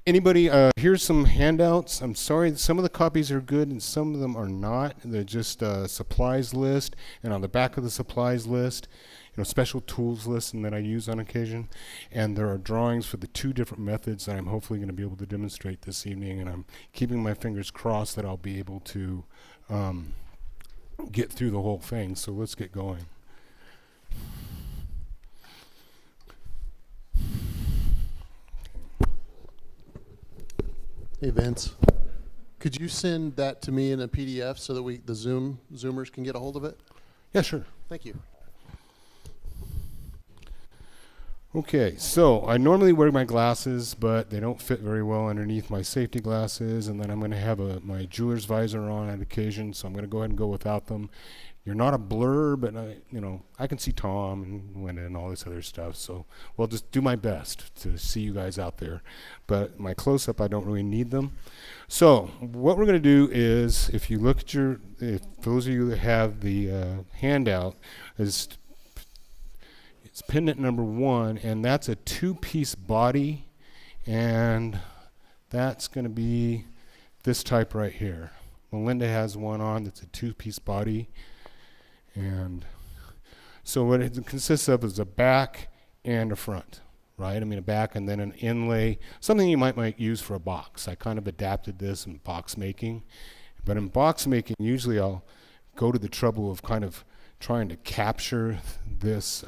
Anybody, here's some handouts. I'm sorry, some of the copies are good and some of them are not. They're just supplies list, and on the back of the supplies list, special tools list and that I use on occasion. And there are drawings for the 2 different methods that I'm hopefully going to be able to demonstrate this evening, and I'm keeping my fingers crossed that I'll be able to get through the whole thing. So let's get going. Hey Vince, could you send that to me in a PDF so that the Zoomers can get a hold of it? Yeah, sure. Thank you. Okay, so I normally wear my glasses, but they don't fit very well underneath my safety glasses, and then I'm going to have my jeweler's visor on occasion, so I'm going to go ahead and go without them. You're not a blur, but I can see Tom and Linda and all this other stuff, so we'll just do my best to see you guys out there. But my close-up, I don't really need them. So what we're going to do is, if you look at if those of you that have the handout, it's pendant number 1, and that's a 2-piece body, and that's going to be this type right here. Melinda has one on that's a 2-piece body, and so what it consists of is a back and a front, right? I mean, a back and then an inlay, something you might use for a box. I kind of adapted this in box making, but in box making, usually I'll go to the trouble of kind of trying to capture this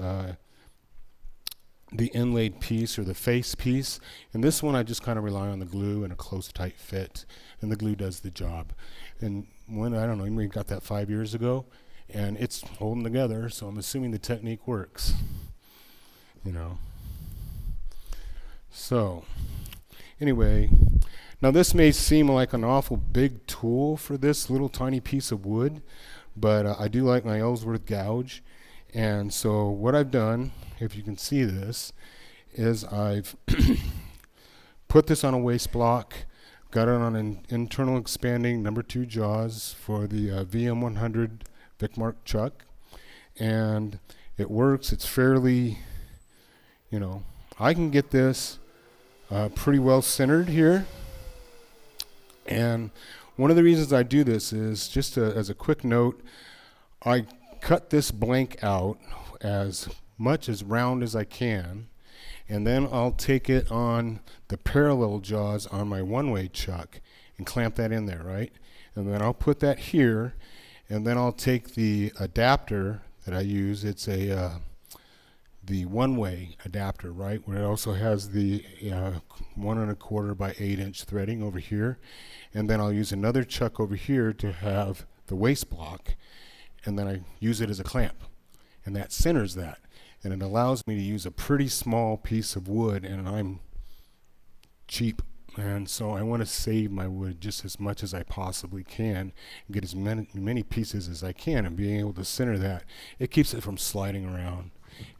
the inlaid piece or the face piece. And this one I just kind of rely on the glue and a close tight fit, and the glue does the job. And when, I don't know, we got that 5 years ago, and it's holding together, so I'm assuming the technique works. So anyway, now this may seem like an awful big tool for this little tiny piece of wood, but I do like my Ellsworth gouge. And so what I've done, if you can see this, is I've put this on a waste block, got it on an internal expanding number 2 jaws for the VM100 Vicmark chuck, and it works. It's fairly, I can get this pretty well centered here. And one of the reasons I do this is just as a quick note, I cut this blank out as much as round as I can, and then I'll take it on the parallel jaws on my one-way chuck and clamp that in there, right? And then I'll put that here, and then I'll take the adapter that I use. It's the one-way adapter, right, where it also has the 1 1/4 by 8 inch threading over here, and then I'll use another chuck over here to have the waste block, and then I use it as a clamp, and that centers that, and it allows me to use a pretty small piece of wood, and I'm cheap, and so I want to save my wood just as much as I possibly can and get as many pieces as I can, and being able to center that, it keeps it from sliding around,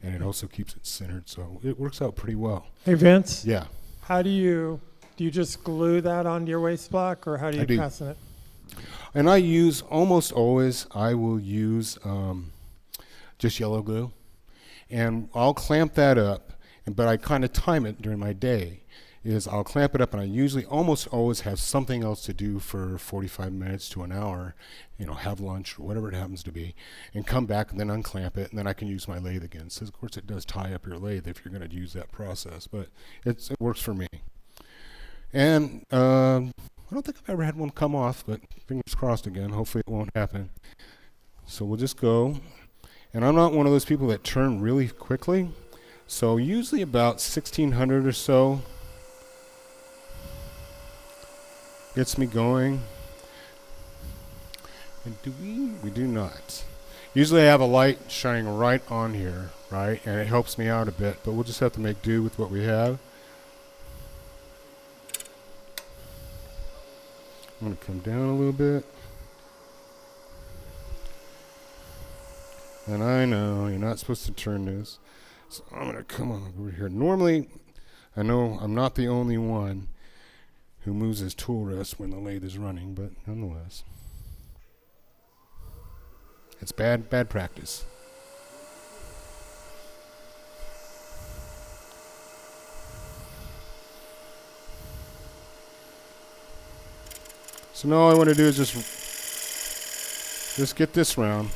and it also keeps it centered, so it works out pretty well. Hey Vince, Yeah. how do you just glue that onto your waste block, or how do you fasten it? And I use, almost always, I will use just yellow glue. And I'll clamp that up, but I kind of time it during my day. I'll clamp it up, and I usually almost always have something else to do for 45 minutes to an hour, have lunch or whatever it happens to be, and come back and then unclamp it, and then I can use my lathe again. So of course it does tie up your lathe if you're going to use that process, but it works for me. And I don't think I've ever had one come off, but fingers crossed again. Hopefully it won't happen. So we'll just go. And I'm not one of those people that turn really quickly. So usually about 1600 or so gets me going. And do we? We do not. Usually I have a light shining right on here, right? And it helps me out a bit, but we'll just have to make do with what we have. I'm going to come down a little bit. And I know you're not supposed to turn this, so I'm going to come on over here. Normally, I know I'm not the only one who moves his tool rest when the lathe is running, but nonetheless, it's bad practice. So now all I want to do is just get this round.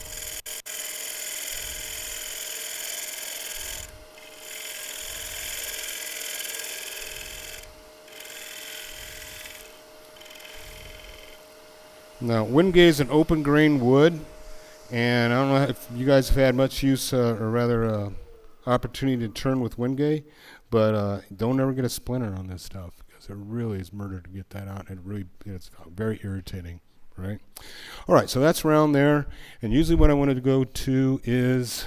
Now, Wingay is an open grain wood, and I don't know if you guys have had much use, or rather opportunity to turn with Wingay, but don't ever get a splinter on this stuff, because it really is murder to get that out. It's very irritating, right? All right, so that's round there, and usually what I wanted to go to is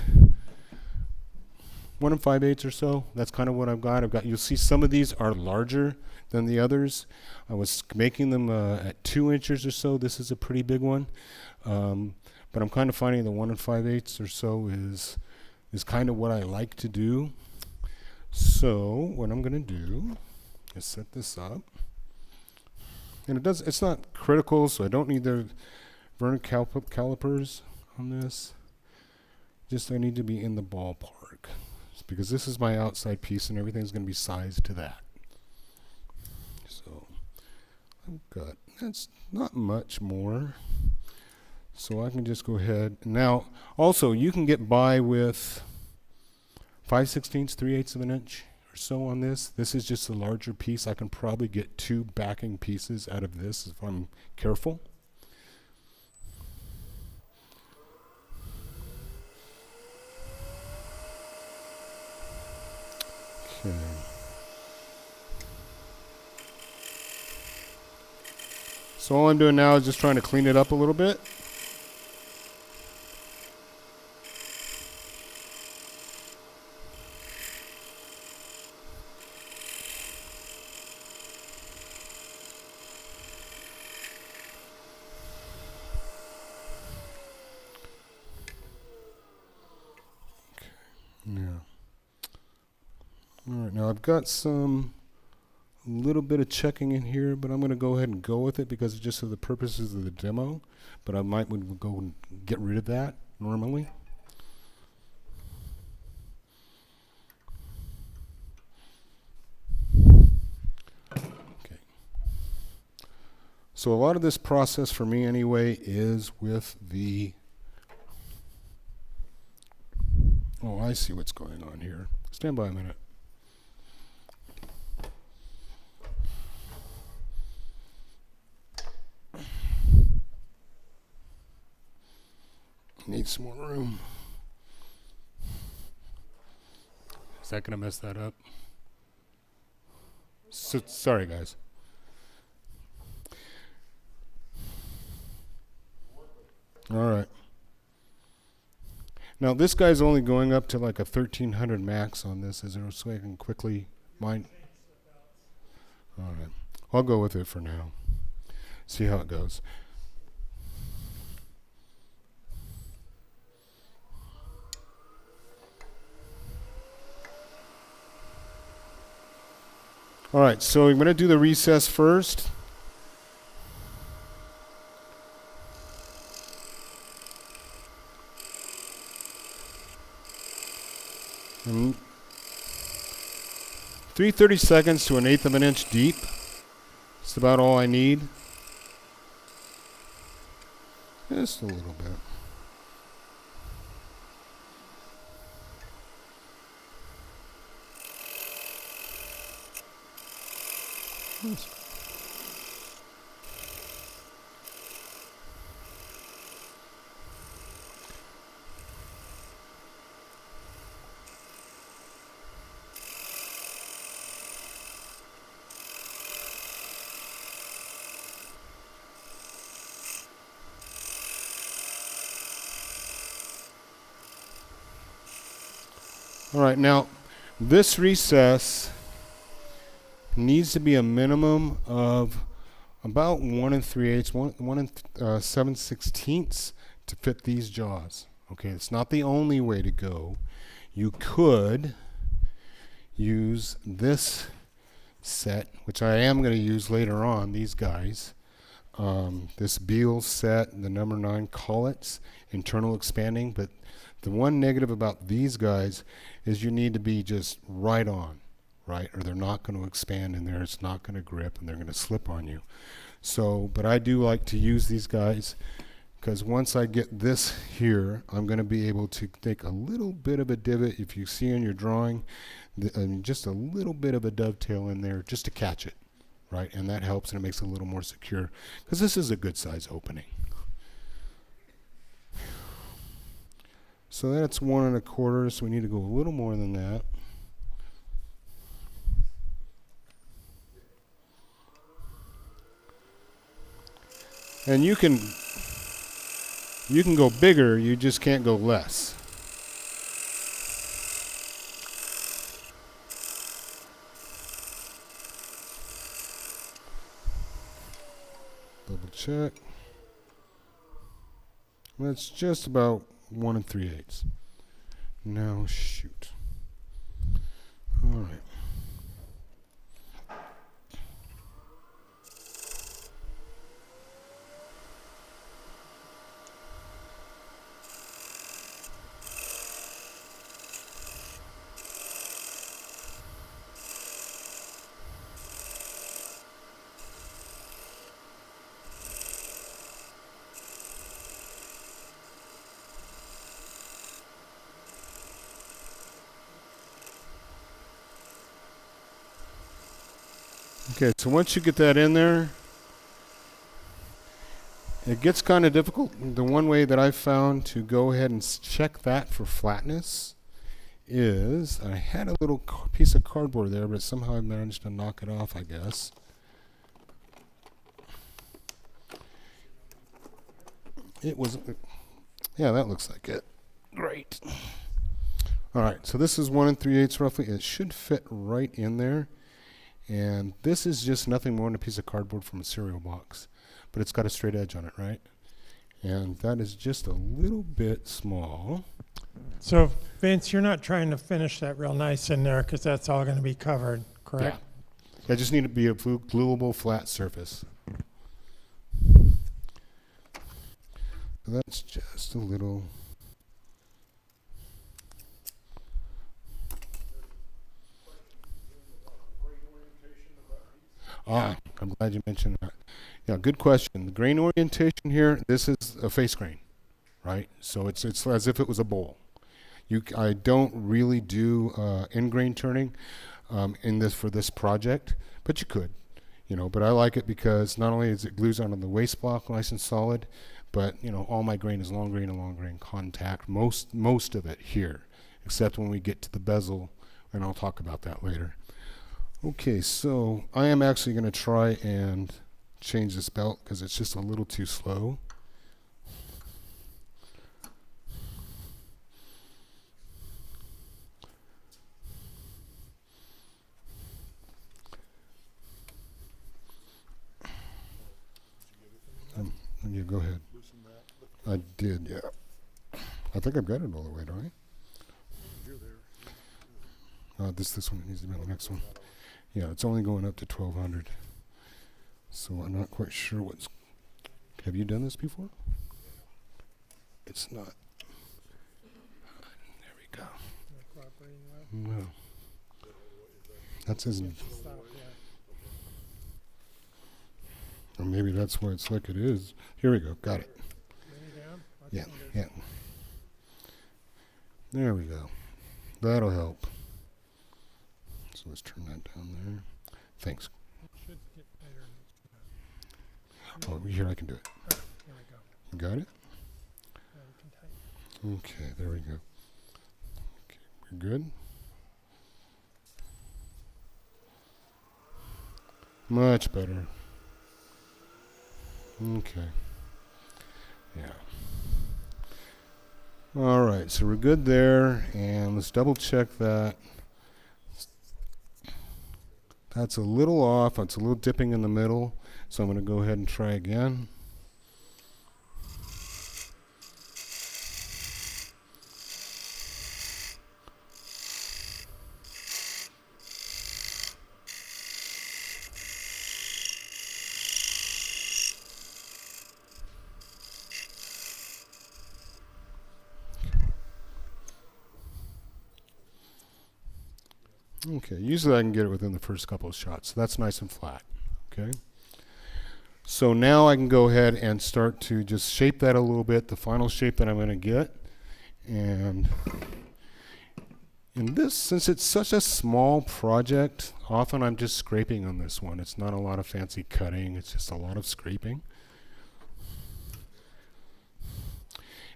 1 5/8 or so. That's kind of what I've got. You'll see some of these are larger than the others. I was making them at 2 inches or so. This is a pretty big one, but I'm kind of finding the 1 5/8 or so is kind of what I like to do. So what I'm going to do is set this up, and it's not critical, so I don't need the vernier calipers on this. Just I need to be in the ballpark, because this is my outside piece and everything's going to be sized to that. So that's not much more. So I can just go ahead. Now, also, you can get by with 5/16, 3/8 of an inch or so on this. This is just a larger piece. I can probably get 2 backing pieces out of this if I'm careful. Okay. So all I'm doing now is just trying to clean it up a little bit. Okay. Yeah. All right, now I've got a little bit of checking in here, but I'm going to go ahead and go with it because it's just for the purposes of the demo, but I might go and get rid of that normally. Okay. So a lot of this process for me anyway is with the, oh, I see what's going on here. Stand by a minute. Need some more room. Is that going to mess that up? So, sorry, guys. All right. Now, this guy's only going up to like a 1300 max on this, is there, so I can quickly mind? All right. I'll go with it for now. See how it goes. All right, so I'm going to do the recess first. And 3/32 to 1/8 of an inch deep. That's about all I need. Just a little bit. All right, now this recess needs to be a minimum of about 1 3/8, 1 7/16 to fit these jaws. Okay, it's not the only way to go. You could use this set, which I am going to use later on, these guys. This Bezel set, the number 9 collets, internal expanding, but the one negative about these guys is you need to be just right on, right? Or they're not going to expand in there, it's not going to grip, and they're going to slip on you. So, but I do like to use these guys because once I get this here, I'm going to be able to take a little bit of a divot, if you see in your drawing, and just a little bit of a dovetail in there just to catch it, right? And that helps, and it makes it a little more secure because this is a good size opening. So that's 1 1/4, so we need to go a little more than that. And you can go bigger, you just can't go less. Double check. That's just about 1 3/8. Now shoot. All right. Okay, so once you get that in there, it gets kind of difficult. The one way that I've found to go ahead and check that for flatness is, I had a little piece of cardboard there, but somehow I managed to knock it off, I guess. It was, yeah, that looks like it. Great. All right, so this is 1 3/8 roughly. It should fit right in there. And this is just nothing more than a piece of cardboard from a cereal box, but it's got a straight edge on it, right? And that is just a little bit small. So Vince, you're not trying to finish that real nice in there because that's all going to be covered, correct? Yeah. I just need to be a gluable flat surface. So that's just a little. I'm glad you mentioned that. Yeah, good question. The grain orientation here, this is a face grain, right? So it's as if it was a bowl. I don't really do end grain turning in this for this project, but you could, But I like it because not only is it glues onto the waste block nice and solid, but all my grain is long grain and long grain contact. Most of it here, except when we get to the bezel, and I'll talk about that later. Okay, so I am actually going to try and change this belt because it's just a little too slow. Yeah, go ahead. I did, yeah. I think I've got it all the way, don't I? This one needs to be on the next one. Yeah, it's only going up to 1200. So I'm not quite sure what's. Have you done this before? It's not. There we go. No. That says. Or maybe that's why it's like it is. Here we go. Got it. Yeah, yeah. There we go. That'll help. So let's turn that down there. Thanks. Oh, here I can do it. You got it? Okay, there we go. Okay, we're good. Much better. Okay. Yeah. All right, so we're good there, and let's double check that. That's a little off. It's a little dipping in the middle, so I'm going to go ahead and try again. Okay, usually I can get it within the first couple of shots. So that's nice and flat, okay? So now I can go ahead and start to just shape that a little bit, the final shape that I'm going to get. And in this, since it's such a small project, often I'm just scraping on this one. It's not a lot of fancy cutting, it's just a lot of scraping.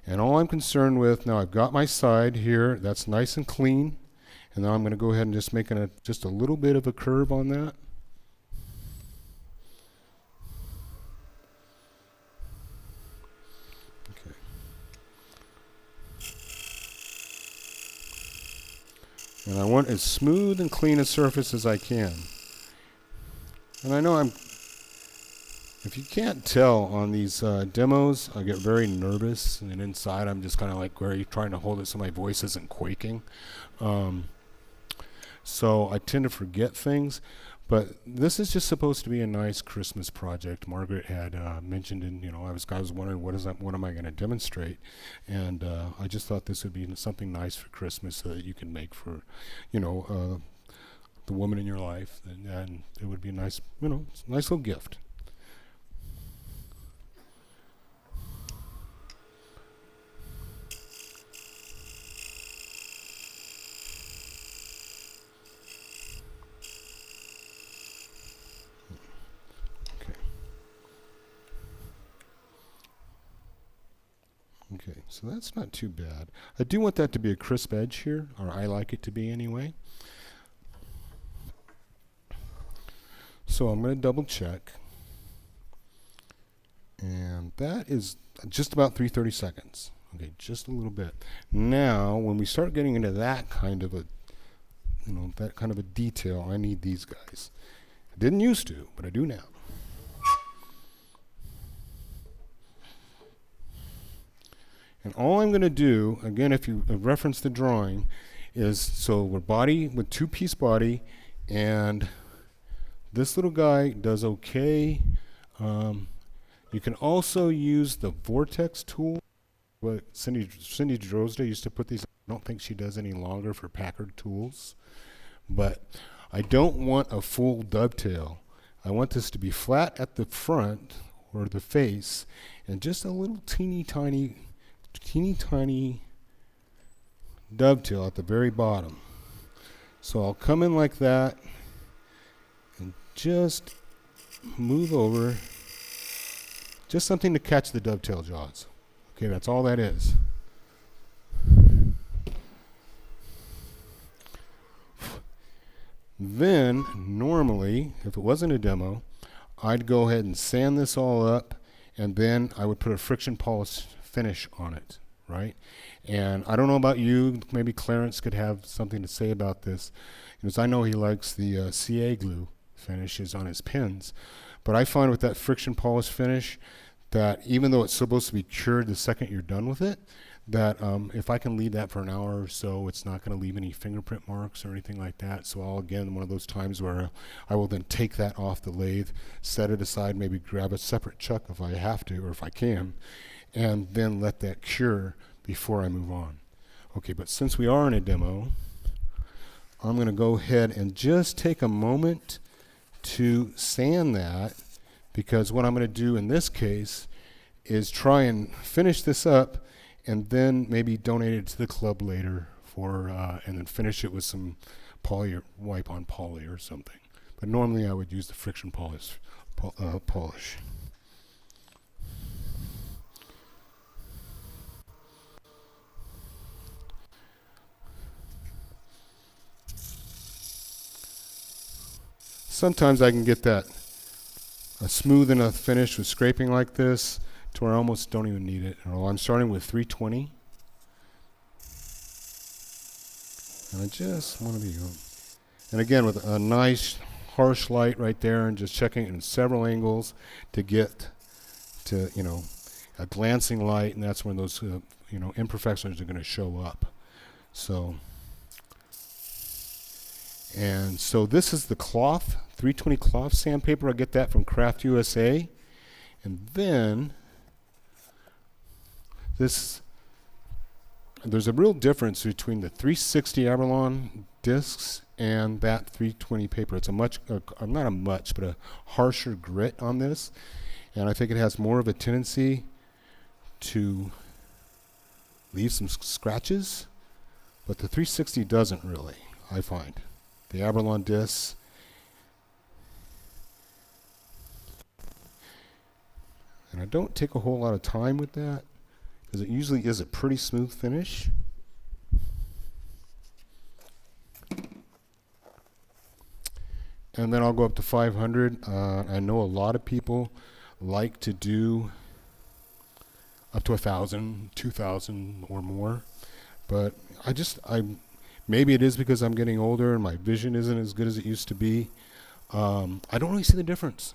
And all I'm concerned with, now I've got my side here, that's nice and clean. And now I'm going to go ahead and just make just a little bit of a curve on that. Okay. And I want as smooth and clean a surface as I can. And I know if you can't tell on these demos, I get very nervous, and inside I'm just kind of like trying to hold it so my voice isn't quaking. So I tend to forget things, but this is just supposed to be a nice Christmas project. Margaret had mentioned, I was wondering what am I going to demonstrate, and I just thought this would be something nice for Christmas so that you can make for, the woman in your life, and it would be a nice, nice little gift. Okay, so that's not too bad. I do want that to be a crisp edge here, or I like it to be anyway. So I'm going to double check. And that is just about 3/30 seconds. Okay, just a little bit. Now, when we start getting into that kind of a, detail, I need these guys. I didn't used to, but I do now. And all I'm going to do, again, if you reference the drawing, is so we're body with two-piece body, and this little guy does okay. You can also use the vortex tool. What Cindy Drozda used to put these. I don't think she does any longer for Packard tools, but I don't want a full dovetail. I want this to be flat at the front or the face, and just a little teeny tiny dovetail at the very bottom. So I'll come in like that and just move over, just something to catch the dovetail jaws. Okay, that's all that is. Then normally, if it wasn't a demo, I'd go ahead and sand this all up, and then I would put a friction polish finish on it, right? And I don't know about you, maybe Clarence could have something to say about this, because I know he likes the CA glue finishes on his pins, but I find with that friction polish finish that even though it's supposed to be cured the second you're done with it, that if I can leave that for an hour or so, it's not going to leave any fingerprint marks or anything like that. So I'll, again, one of those times where I will then take that off the lathe, set it aside, maybe grab a separate chuck if I have to or if I can, and then let that cure before I move on. Okay, but since we are in a demo, I'm going to go ahead and just take a moment to sand that, because what I'm going to do in this case is try and finish this up and then maybe donate it to the club later for and then finish it with some poly or wipe on poly or something. But normally I would use the friction polish. Sometimes I can get that a smooth enough finish with scraping like this to where I almost don't even need it at all. I'm starting with 320. And I just want to be, and again with a nice harsh light right there, and just checking it in several angles to get to, a glancing light, and that's when those, imperfections are going to show up. So, and so this is the cloth, 320 cloth sandpaper. I get that from Craft USA. And then there's a real difference between the 360 Avalon discs and that 320 paper. It's a not a much, but a harsher grit on this. and I think it has more of a tendency to leave some scratches, but the 360 doesn't really, I find. The Abralon discs, and I don't take a whole lot of time with that because it usually is a pretty smooth finish. And then I'll go up to 500. I know a lot of people like to do up to 1,000, 2,000 or more, but maybe it is because I'm getting older and my vision isn't as good as it used to be. I don't really see the difference.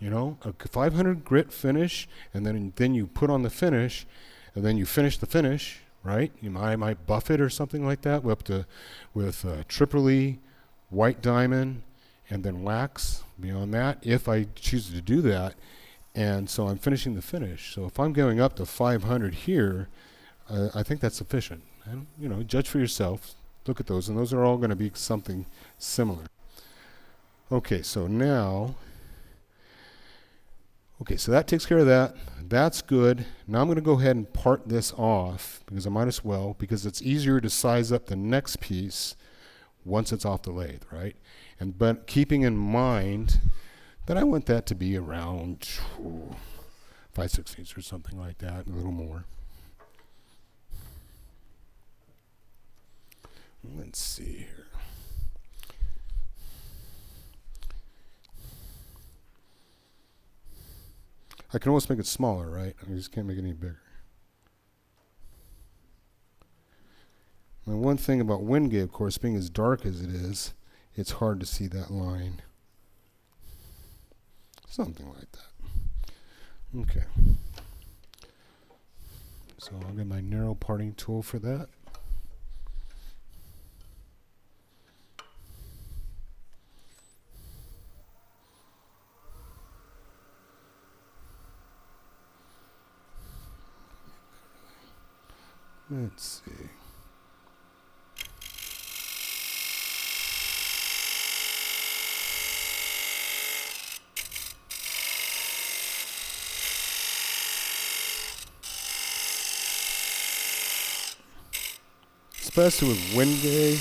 You know, a 500 grit finish, and then you put on the finish, and then you finish the finish, right? I might buff it or something like that with Tripoli, white diamond, and then wax beyond that, if I choose to do that. And so I'm finishing the finish. So if I'm going up to 500 here, I think that's sufficient. And, you know, judge for yourself. Look at those, and those are all going to be something similar. Okay, so now... Okay, so that takes care of that. That's good. Now I'm going to go ahead and part this off, because I might as well, because it's easier to size up the next piece once it's off the lathe, right? But keeping in mind that I want that to be around 5/16 or something like that, a little more. Let's see here. I can almost make it smaller, right? I just can't make it any bigger. And one thing about Wingate, of course, being as dark as it is, it's hard to see that line. Something like that. Okay. So I'll get my narrow parting tool for that. Let's see. Especially with Wingate.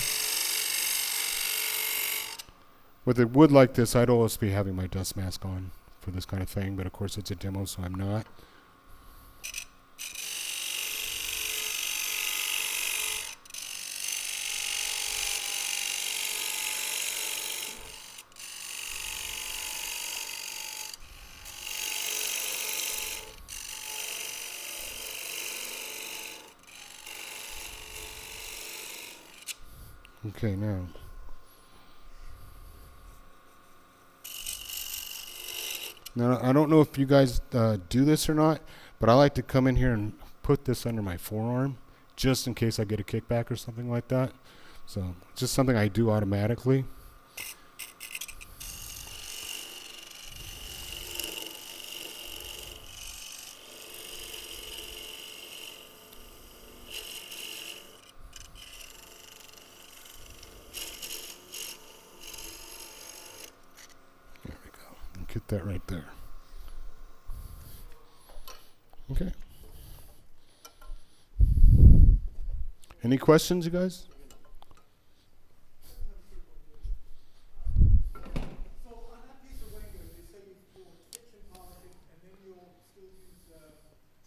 With a wood like this, I'd always be having my dust mask on for this kind of thing, but of course it's a demo, so I'm not. Okay, now. Now, I don't know if you guys do this or not, but I like to come in here and put this under my forearm just in case I get a kickback or something like that. So, just something I do automatically. Get that right there. Okay. Any questions, you guys? So on that piece of Wingate, you say you'll kitchen polish it, and then you'll still use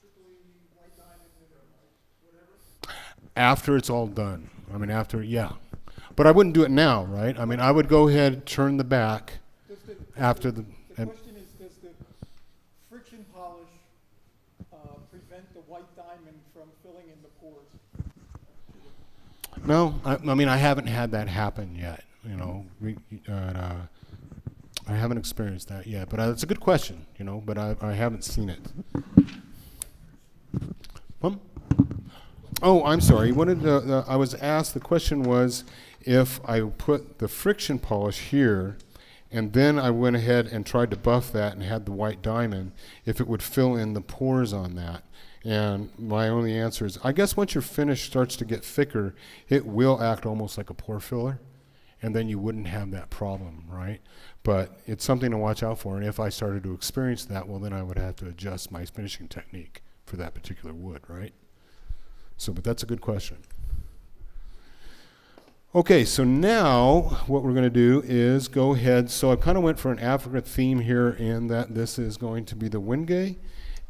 Tripoli white diamond and whatever? After it's all done. I mean, after, yeah. But I wouldn't do it now, right? I mean, I would go ahead, turn the back after the... The question is, does the friction polish prevent the white diamond from filling in the pores? No, I mean, I haven't had that happen yet. You know, I haven't experienced that yet. But it's a good question, you know, but I haven't seen it. Oh, I'm sorry. I was asked, the question was if I put the friction polish here and then I went ahead and tried to buff that and had the white diamond, if it would fill in the pores on that. And my only answer is, I guess once your finish starts to get thicker, it will act almost like a pore filler. and then you wouldn't have that problem, right? But it's something to watch out for, and if I started to experience that, well, then I would have to adjust my finishing technique for that particular wood, right? So, but that's a good question. Okay, so now what we're going to do is go ahead. So I kind of went for an African theme here in that this is going to be the wenge,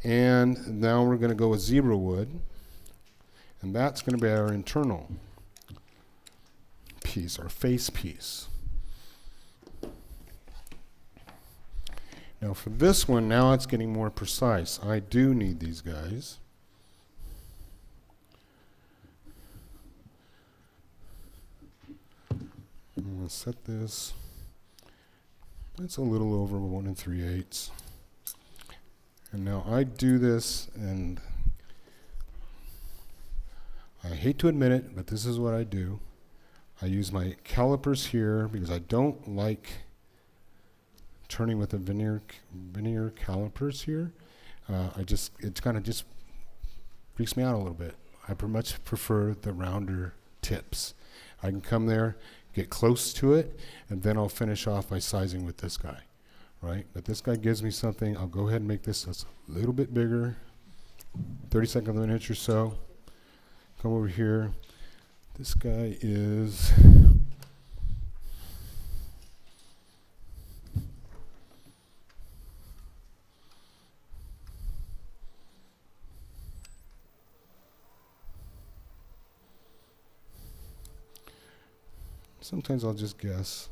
and now we're going to go with zebra wood, and that's going to be our internal piece, our face piece. Now for this one, now it's getting more precise. I do need these guys. I'm going to set this. It's a little over 1 3/8. And now I do this, and I hate to admit it, but this is what I do. I use my calipers here because I don't like turning with the veneer calipers here. It kind of just freaks me out a little bit. I much prefer the rounder tips. I can come there, get close to it, and then I'll finish off by sizing with this guy, right? But this guy gives me something. I'll go ahead and make this a little bit bigger, 32nd of an inch or so. Come over here. This guy is sometimes I'll just guess.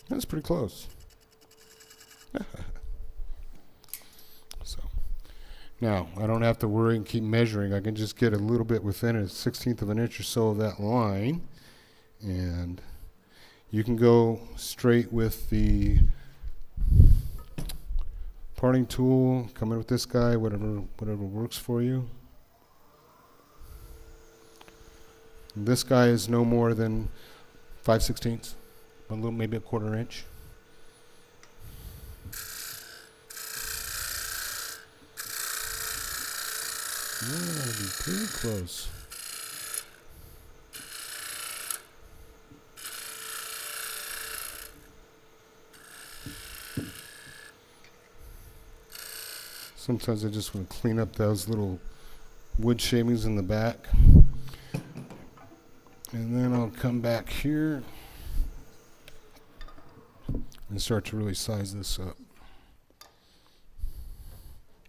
That's pretty close. So now I don't have to worry and keep measuring. I can just get a little bit within a 1/16 of an inch or so of that line, and you can go straight with the parting tool, come in with this guy, whatever works for you. And this guy is no more than 5/16, a little, maybe a 1/4 inch. Yeah, that'd be pretty close. Sometimes I just want to clean up those little wood shavings in the back. And then I'll come back here and start to really size this up.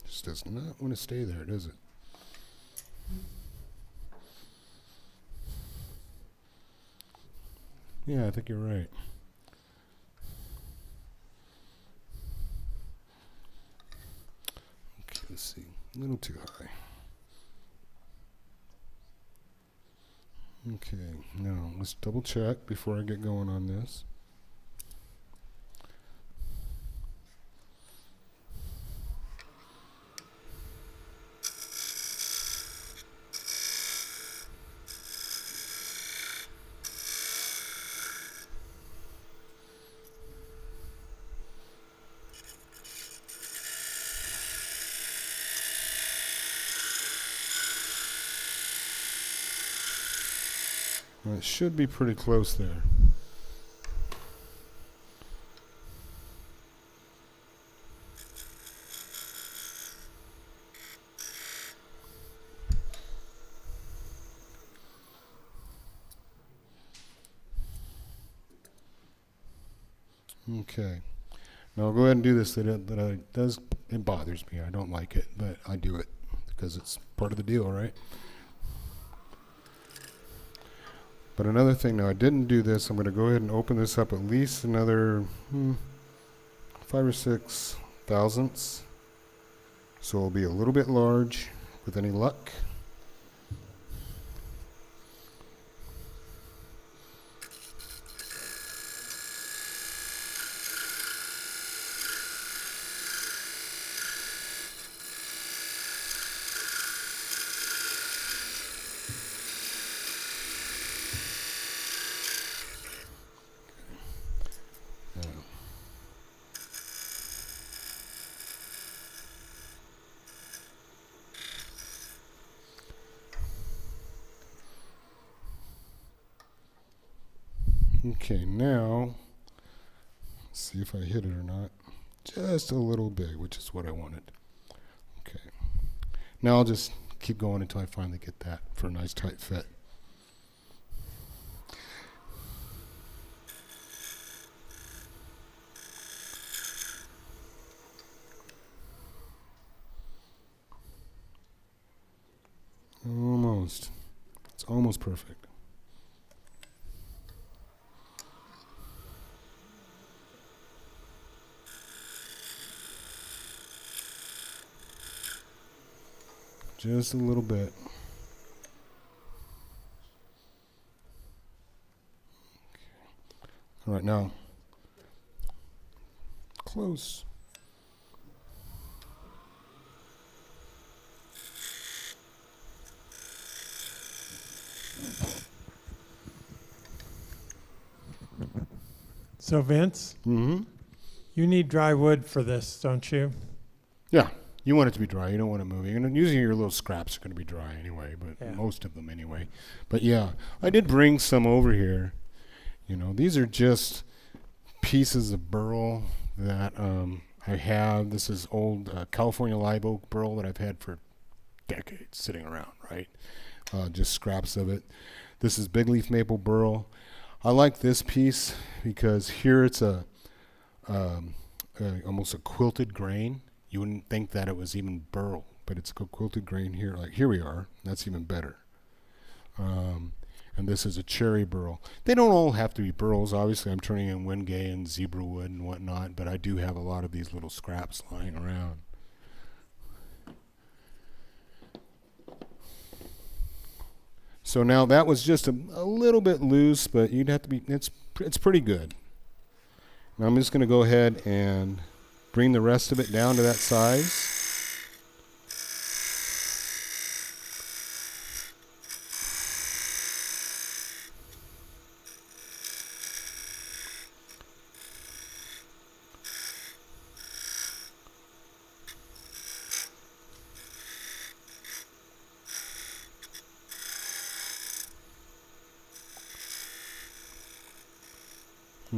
Just does not want to stay there, does it? Yeah, I think you're right. Okay, let's see. A little too high. Okay, now let's double check before I get going on this. Well, it should be pretty close there. Okay. Now I'll go ahead and do this. It bothers me. I don't like it, but I do it because it's part of the deal, right? But another thing, now I didn't do this. I'm going to go ahead and open this up at least another 5 or 6 thousandths. So it'll be a little bit large with any luck. Okay, now, let's see if I hit it or not. Just a little big, which is what I wanted. Okay. Now I'll just keep going until I finally get that for a nice tight fit. Almost. It's almost perfect. Just a little bit. All right, now, close. So Vince, Mm-hmm. you need dry wood for this, don't you? Yeah, you want it to be dry. You don't want it moving. And usually your little scraps are going to be dry anyway, but Yeah. most of them anyway. But yeah, I did bring some over here. You know, these are just pieces of burl that I have. This is old California live oak burl that I've had for decades sitting around, right? Just scraps of it. This is big leaf maple burl. I like this piece because here it's almost a quilted grain. You wouldn't think that it was even burl, but it's a quilted grain here. Like here we are. That's even better. And this is a cherry burl. They don't all have to be burls. Obviously, I'm turning in wingay and zebra wood and whatnot, but I do have a lot of these little scraps lying around. So now that was just a little bit loose, but you'd have to be, it's pretty good. Now I'm just going to go ahead and bring the rest of it down to that size.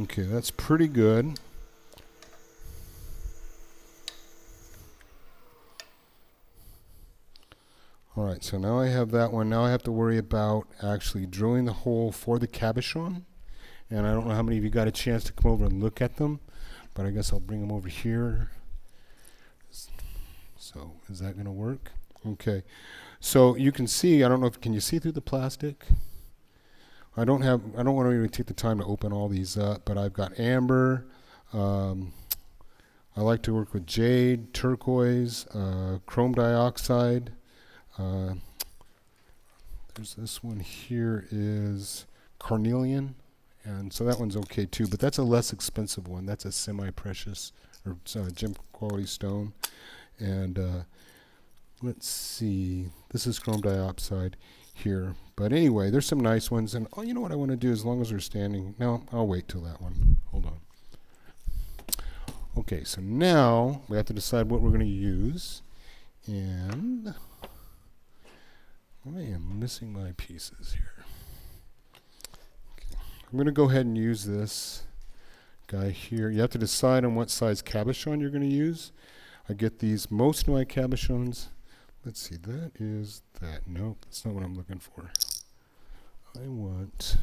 Okay, that's pretty good. All right, so now I have that one. Now I have to worry about actually drilling the hole for the cabochon. And I don't know how many of you got a chance to come over and look at them, but I guess I'll bring them over here. So is that going to work? Okay. So you can see, I don't know if, can you see through the plastic? I don't want to really take the time to open all these up, but I've got amber. I like to work with jade, turquoise, chrome dioxide. There's this one here is carnelian, and so that one's okay too, but that's a less expensive one. That's a semi-precious or gem quality stone. And let's see, this is chrome dioxide here. But anyway, there's some nice ones, and oh, you know what I want to do as long as they're standing. No, I'll wait till that one. Hold on. Okay, so now we have to decide what we're going to use, and I am missing my pieces here. Okay. I'm going to go ahead and use this guy here. You have to decide on what size cabochon you're going to use. I get these, most of my cabochons. Let's see, that is that. Nope, that's not what I'm looking for. I want,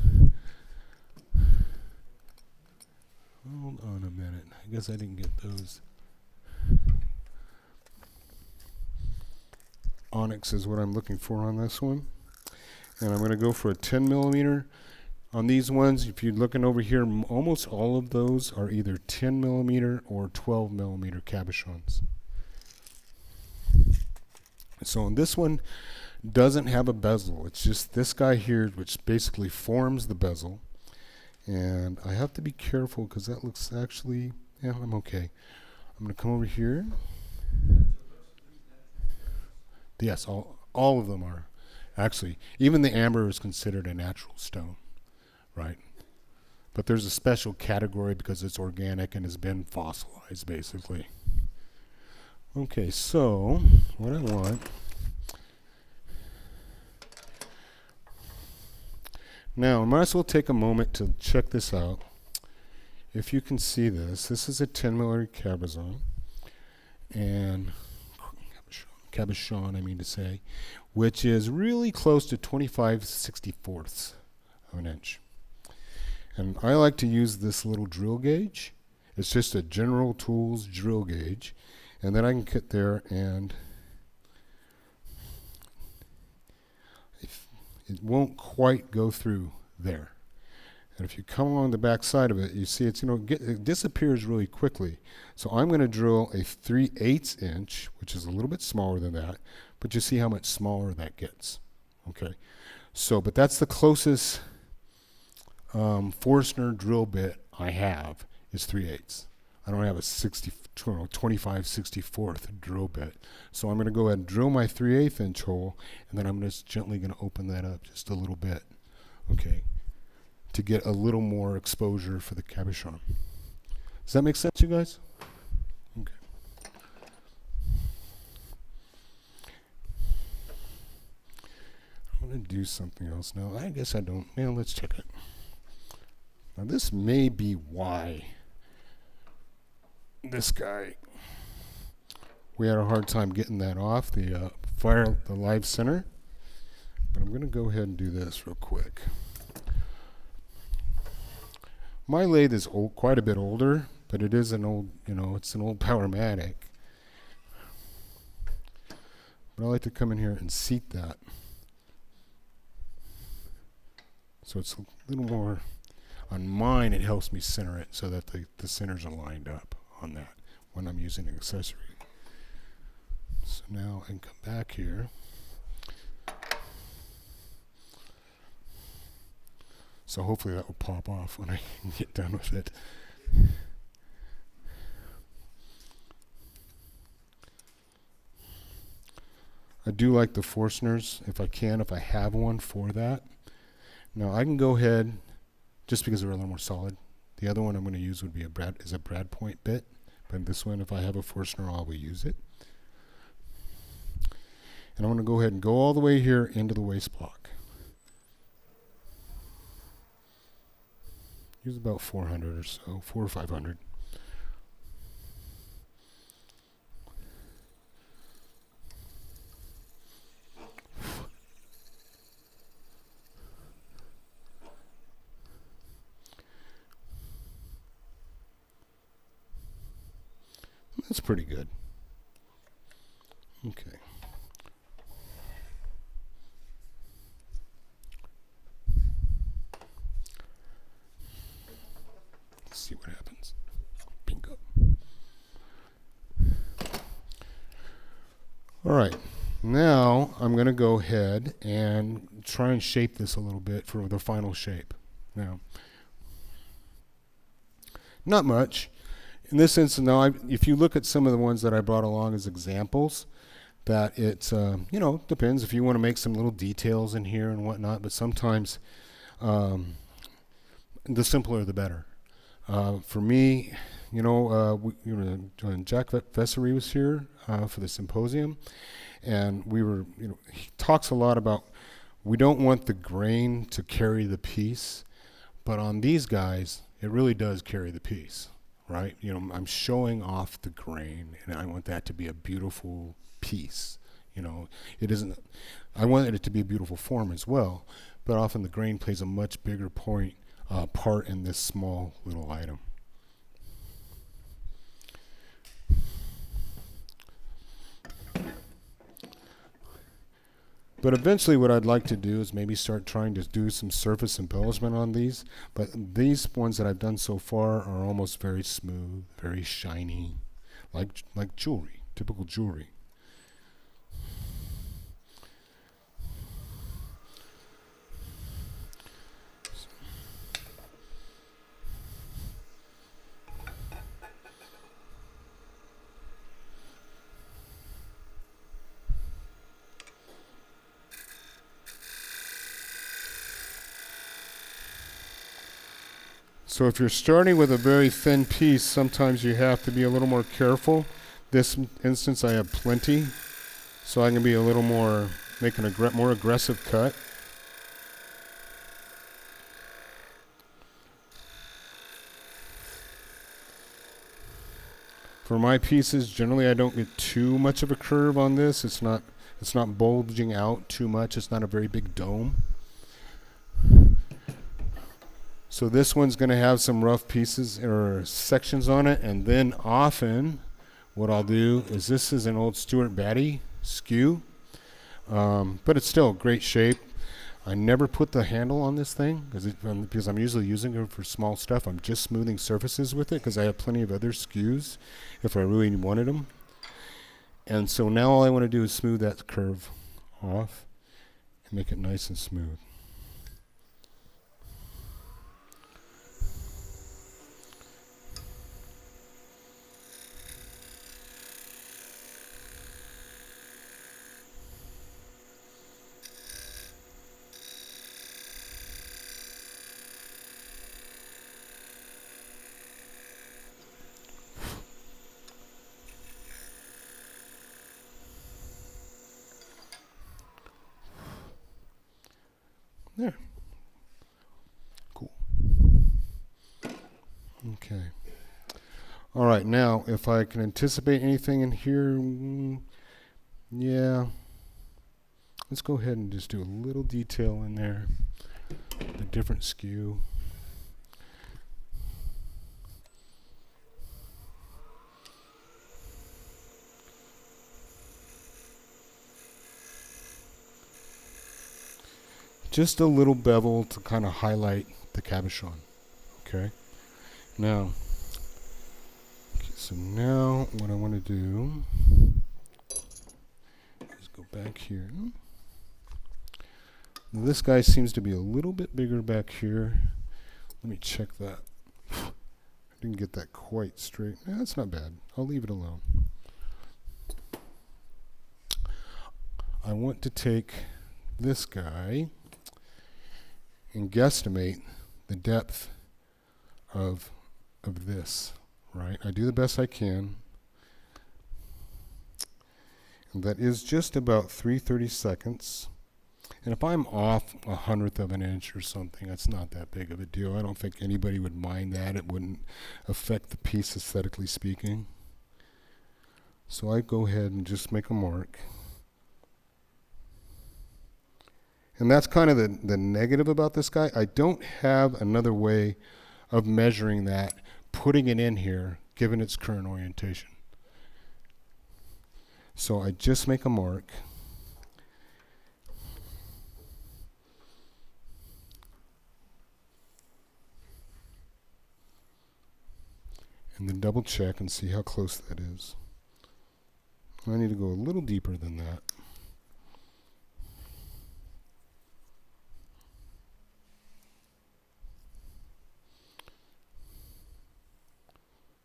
hold on a minute. I guess I didn't get those. Onyx is what I'm looking for on this one. And I'm going to go for a 10 millimeter. On these ones, if you're looking over here, almost all of those are either 10 millimeter or 12 millimeter cabochons. So on this one, doesn't have a bezel. It's just this guy here, which basically forms the bezel. And I have to be careful because that looks actually, yeah, I'm okay. I'm going to come over here. Yes, all of them are. Actually, even the amber is considered a natural stone, right? But there's a special category because it's organic and has been fossilized, basically. Okay, so what I want, Now, I might as well take a moment to check this out. If you can see this, this is a 10mm cabochon, and cabochon, I mean to say, which is really close to 25/64 of an inch. And I like to use this little drill gauge. It's just a General Tools drill gauge, and then I can get there and it won't quite go through there. And if you come along the back side of it, you see it's, it disappears really quickly. So I'm going to drill a 3/8 inch, which is a little bit smaller than that, but you see how much smaller that gets. Okay. So, but that's the closest Forstner drill bit I have is 3/8. I don't have a 25/64 drill bit. So I'm going to go ahead and drill my 3/8 inch hole, and then I'm just gently going to open that up just a little bit, okay, to get a little more exposure for the cabochon. Does that make sense, you guys? Okay. I'm going to do something else now. I guess I don't. Yeah, let's check it. Now this may be why this guy, we had a hard time getting that off the live center, but I'm going to go ahead and do this real quick. My lathe is quite a bit older, but it is an old, it's an old Powermatic. But I like to come in here and seat that, so it's a little more. On mine, it helps me center it so that the centers are lined up on that when I'm using an accessory. So now I can come back here. So hopefully that will pop off when I get done with it. I do like the Forstners if I have one for that. Now I can go ahead, just because they're a little more solid. The other one I'm going to use would be a Brad point bit, but this one, if I have a Forstner, I will use it. And I'm going to go ahead and go all the way here into the waste block. Use about 400 or so, 400 or 500. That's pretty good. Okay. Let's see what happens. Bingo. All right. Now I'm going to go ahead and try and shape this a little bit for the final shape. Now, not much. In this instance, now, if you look at some of the ones that I brought along as examples, that it's, depends if you want to make some little details in here and whatnot, but sometimes the simpler the better. For me, Jack Vessery was here for the symposium, and he talks a lot about we don't want the grain to carry the piece, but on these guys, it really does carry the piece. Right? I'm showing off the grain, and I want that to be a beautiful piece. It isn't, I want it to be a beautiful form as well, but often the grain plays a much bigger part in this small little item. But eventually what I'd like to do is maybe start trying to do some surface embellishment on these. But these ones that I've done so far are almost very smooth, very shiny, like jewelry, typical jewelry. So if you're starting with a very thin piece, sometimes you have to be a little more careful. This instance I have plenty, so I can be a little more, make a more aggressive cut. For my pieces, generally I don't get too much of a curve on this. It's not bulging out too much. It's not a very big dome. So this one's going to have some rough pieces or sections on it, and then often what I'll do is, this is an old Stuart Batty skew, but it's still great shape. I never put the handle on this thing because I'm usually using it for small stuff. I'm just smoothing surfaces with it because I have plenty of other skews if I really wanted them. And so now all I want to do is smooth that curve off and make it nice and smooth. There. Cool. Okay. All right, now if I can anticipate anything in here, yeah. Let's go ahead and just do a little detail in there. A different skew. Just a little bevel to kind of highlight the cabochon. Okay. Now, so now what I want to do is go back here. This guy seems to be a little bit bigger back here. Let me check that. I didn't get that quite straight. That's not bad. I'll leave it alone. I want to take this guy and guesstimate the depth of this, right? I do the best I can. And that is just about 3/32. And if I'm off 1/100 of an inch or something, that's not that big of a deal. I don't think anybody would mind that. It wouldn't affect the piece aesthetically speaking. So I go ahead and just make a mark. And that's kind of the negative about this guy. I don't have another way of measuring that, putting it in here, given its current orientation. So I just make a mark. And then double check and see how close that is. I need to go a little deeper than that.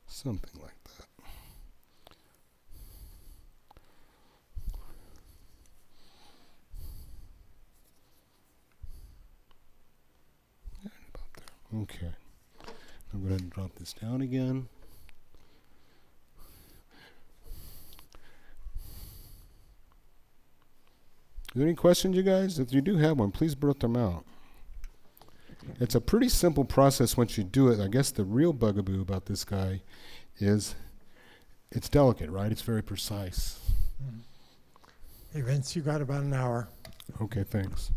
Something like that. Yeah, about there. Okay. I'm going to drop this down again. Are there any questions, you guys? If you do have one, please blurt them out. It's a pretty simple process once you do it. I guess the real bugaboo about this guy is it's delicate, right? It's very precise. Hey, Vince, you got about an hour. Okay, thanks.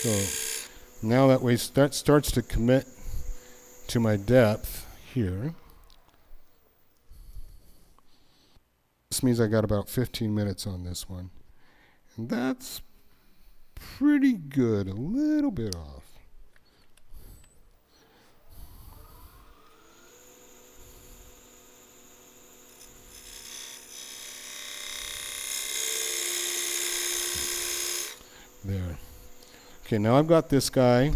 So now that way that starts to commit to my depth here. This means I got about 15 minutes on this one. And that's pretty good, a little bit off. There. Okay, now I've got this guy.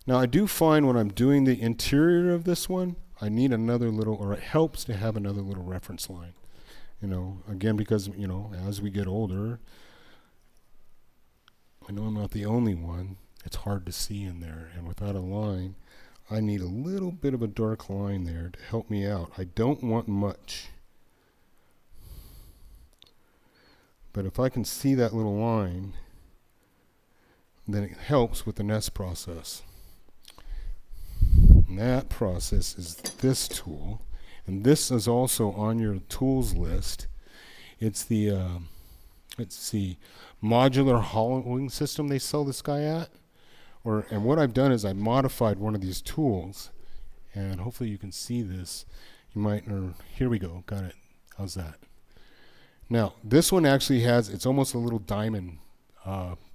Now I do find when I'm doing the interior of this one, I need another little, or it helps to have another little reference line. You know, again, because, you know, as we get older, I know I'm not the only one. It's hard to see in there, and without a line, I need a little bit of a dark line there to help me out. I don't want much. But if I can see that little line, then it helps with the nest process. And that process is this tool. And this is also on your tools list. It's the, let's see, modular hollowing system they sell this guy at. And what I've done is I modified one of these tools. And hopefully you can see this. You might, or here we go, got it. How's that? Now, this one actually has, it's almost a little diamond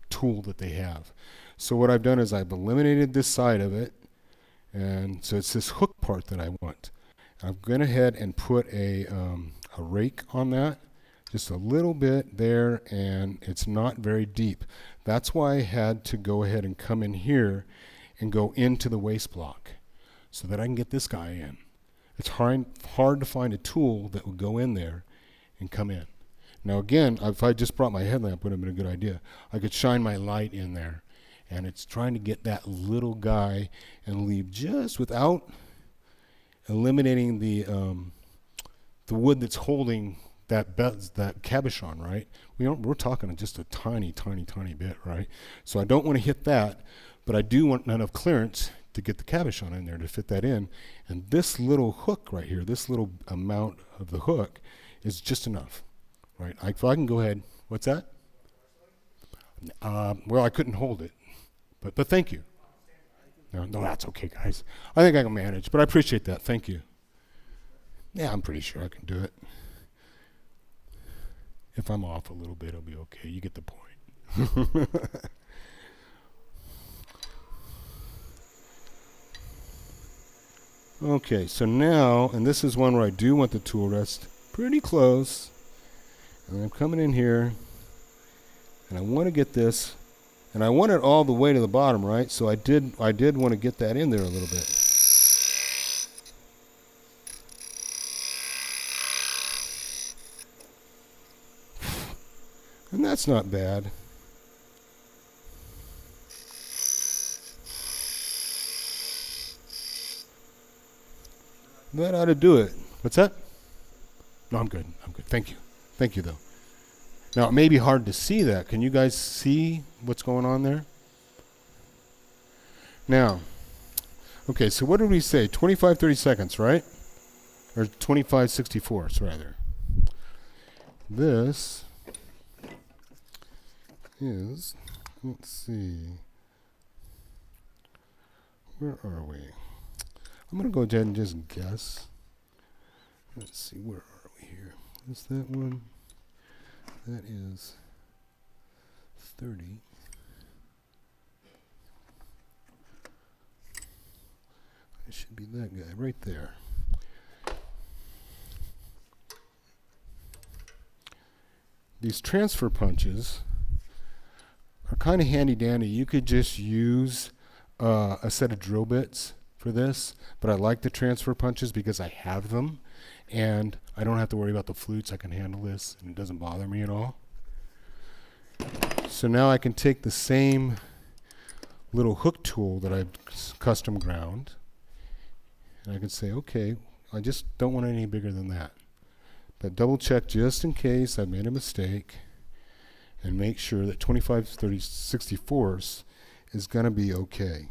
tool that they have. So what I've done is I've eliminated this side of it. And so it's this hook part that I want. I've gone ahead and put a rake on that, just a little bit there, and it's not very deep. That's why I had to go ahead and come in here and go into the waste block so that I can get this guy in. It's hard to find a tool that would go in there and come in. Now again, if I just brought my headlamp, would have been a good idea. I could shine my light in there, and it's trying to get that little guy and leave just without eliminating the wood that's holding that cabochon, right? We're talking just a tiny bit, right? So I don't want to hit that, but I do want enough clearance to get the cabochon in there to fit that in. And this little hook right here, this little amount of the hook is just enough, right? If I can go ahead, what's that? Well, I couldn't hold it, but thank you. No, that's okay, guys. I think I can manage, but I appreciate that. Thank you. Yeah, I'm pretty sure I can do it. If I'm off a little bit, it'll be okay. You get the point. Okay, so now, and this is one where I do want the tool rest pretty close. And I'm coming in here, and I want to get this. And I want it all the way to the bottom, right? So I did want to get that in there a little bit. And that's not bad. That ought to do it. What's that? No, I'm good. Thank you. Thank you, though. Now, it may be hard to see that. Can you guys see what's going on there? Now, okay, so what did we say? 25, 30 seconds, right? Or 25, 64ths, rather. This is, let's see, where are we? I'm going to go ahead and just guess. Let's see, where are we here? Is that one? That is 30. It should be that guy right there. These transfer punches are kind of handy dandy. You could just use a set of drill bits for this, but I like the transfer punches because I have them. And I don't have to worry about the flutes. I can handle this, and it doesn't bother me at all. So now I can take the same little hook tool that I've custom ground, and I can say, okay, I just don't want it any bigger than that. But double check just in case I made a mistake, and make sure that 25, 30, 64ths is going to be okay.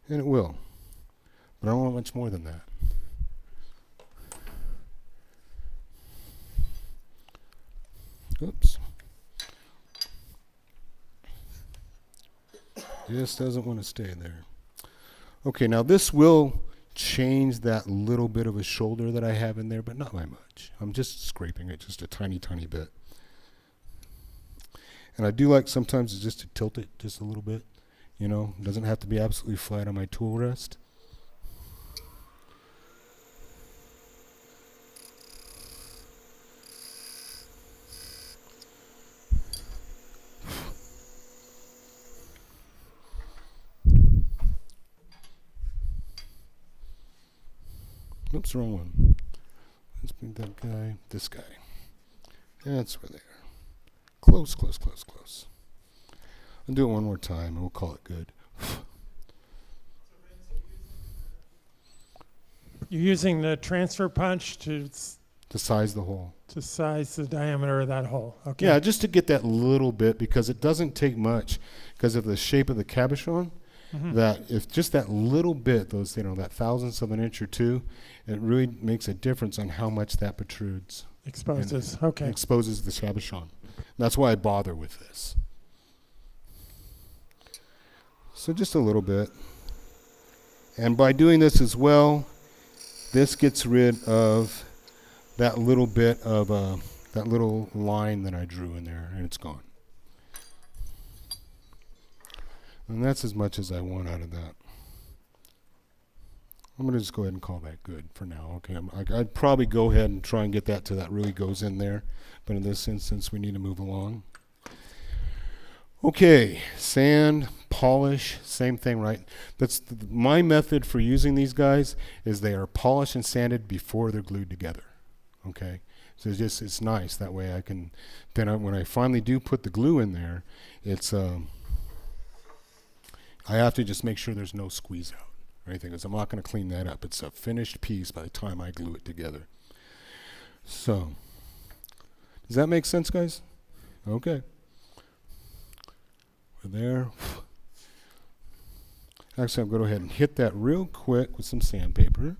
And it will. But I don't want much more than that. Oops. Just doesn't want to stay there. Okay, now this will change that little bit of a shoulder that I have in there, but not by much. I'm just scraping it just a tiny bit. And I do like sometimes just to tilt it just a little bit. You know, it doesn't have to be absolutely flat on my tool rest. Oops, wrong one. Let's bring that guy, this guy. That's where they are. Close. I'll do it one more time and we'll call it good. You're using the transfer punch To size the hole. to size the diameter of that hole. Okay. Yeah, just to get that little bit, because it doesn't take much because of the shape of the cabochon. Mhm. That if just that little bit, those that thousandths of an inch or two, it really makes a difference on how much that protrudes. Exposes. Okay. Exposes the cabochon. That's why I bother with this. So just a little bit. And by doing this as well, this gets rid of that little bit of that little line that I drew in there, and it's gone. And that's as much as I want out of that. I'm going to just go ahead and call that good for now. Okay, I'd probably go ahead and try and get that till that really goes in there. But in this instance, we need to move along. Okay, sand, polish, same thing, right? That's my method for using these guys is they are polished and sanded before they're glued together. Okay, so it's nice that way. I can then when I finally do put the glue in there, it's I have to just make sure there's no squeeze out or anything, because I'm not going to clean that up. It's a finished piece by the time I glue it together. So, does that make sense, guys? Okay. We're there. Actually, I'm going to go ahead and hit that real quick with some sandpaper,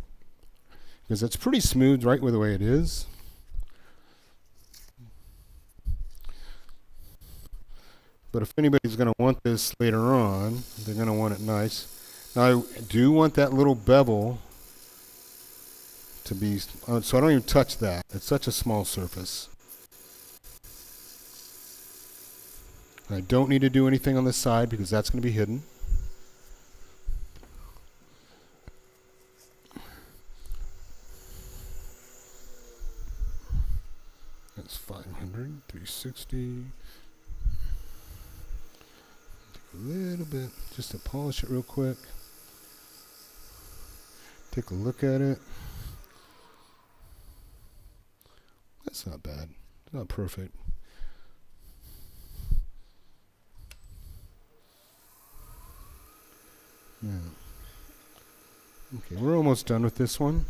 because it's pretty smooth right with the way it is. But if anybody's going to want this later on, they're going to want it nice. Now, I do want that little bevel to be, so I don't even touch that. It's such a small surface. I don't need to do anything on the side because that's going to be hidden. That's 500, 360. A little bit just to polish it real quick. Take a look at it. That's not bad. It's not perfect. Yeah. Okay, we're almost done with this one.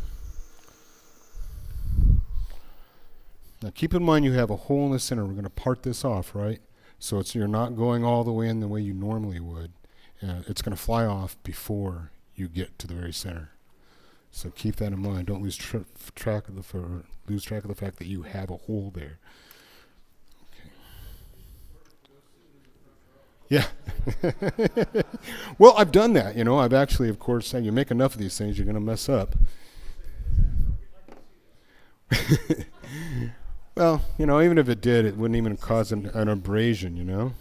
Now keep in mind you have a hole in the center. We're going to part this off, right? So you're not going all the way in the way you normally would. It's going to fly off before you get to the very center. So keep that in mind. Don't lose track of the fact that you have a hole there. Okay. Yeah. Well, I've done that. I've actually, of course, you make enough of these things, you're going to mess up. Well, even if it did, it wouldn't even cause an abrasion,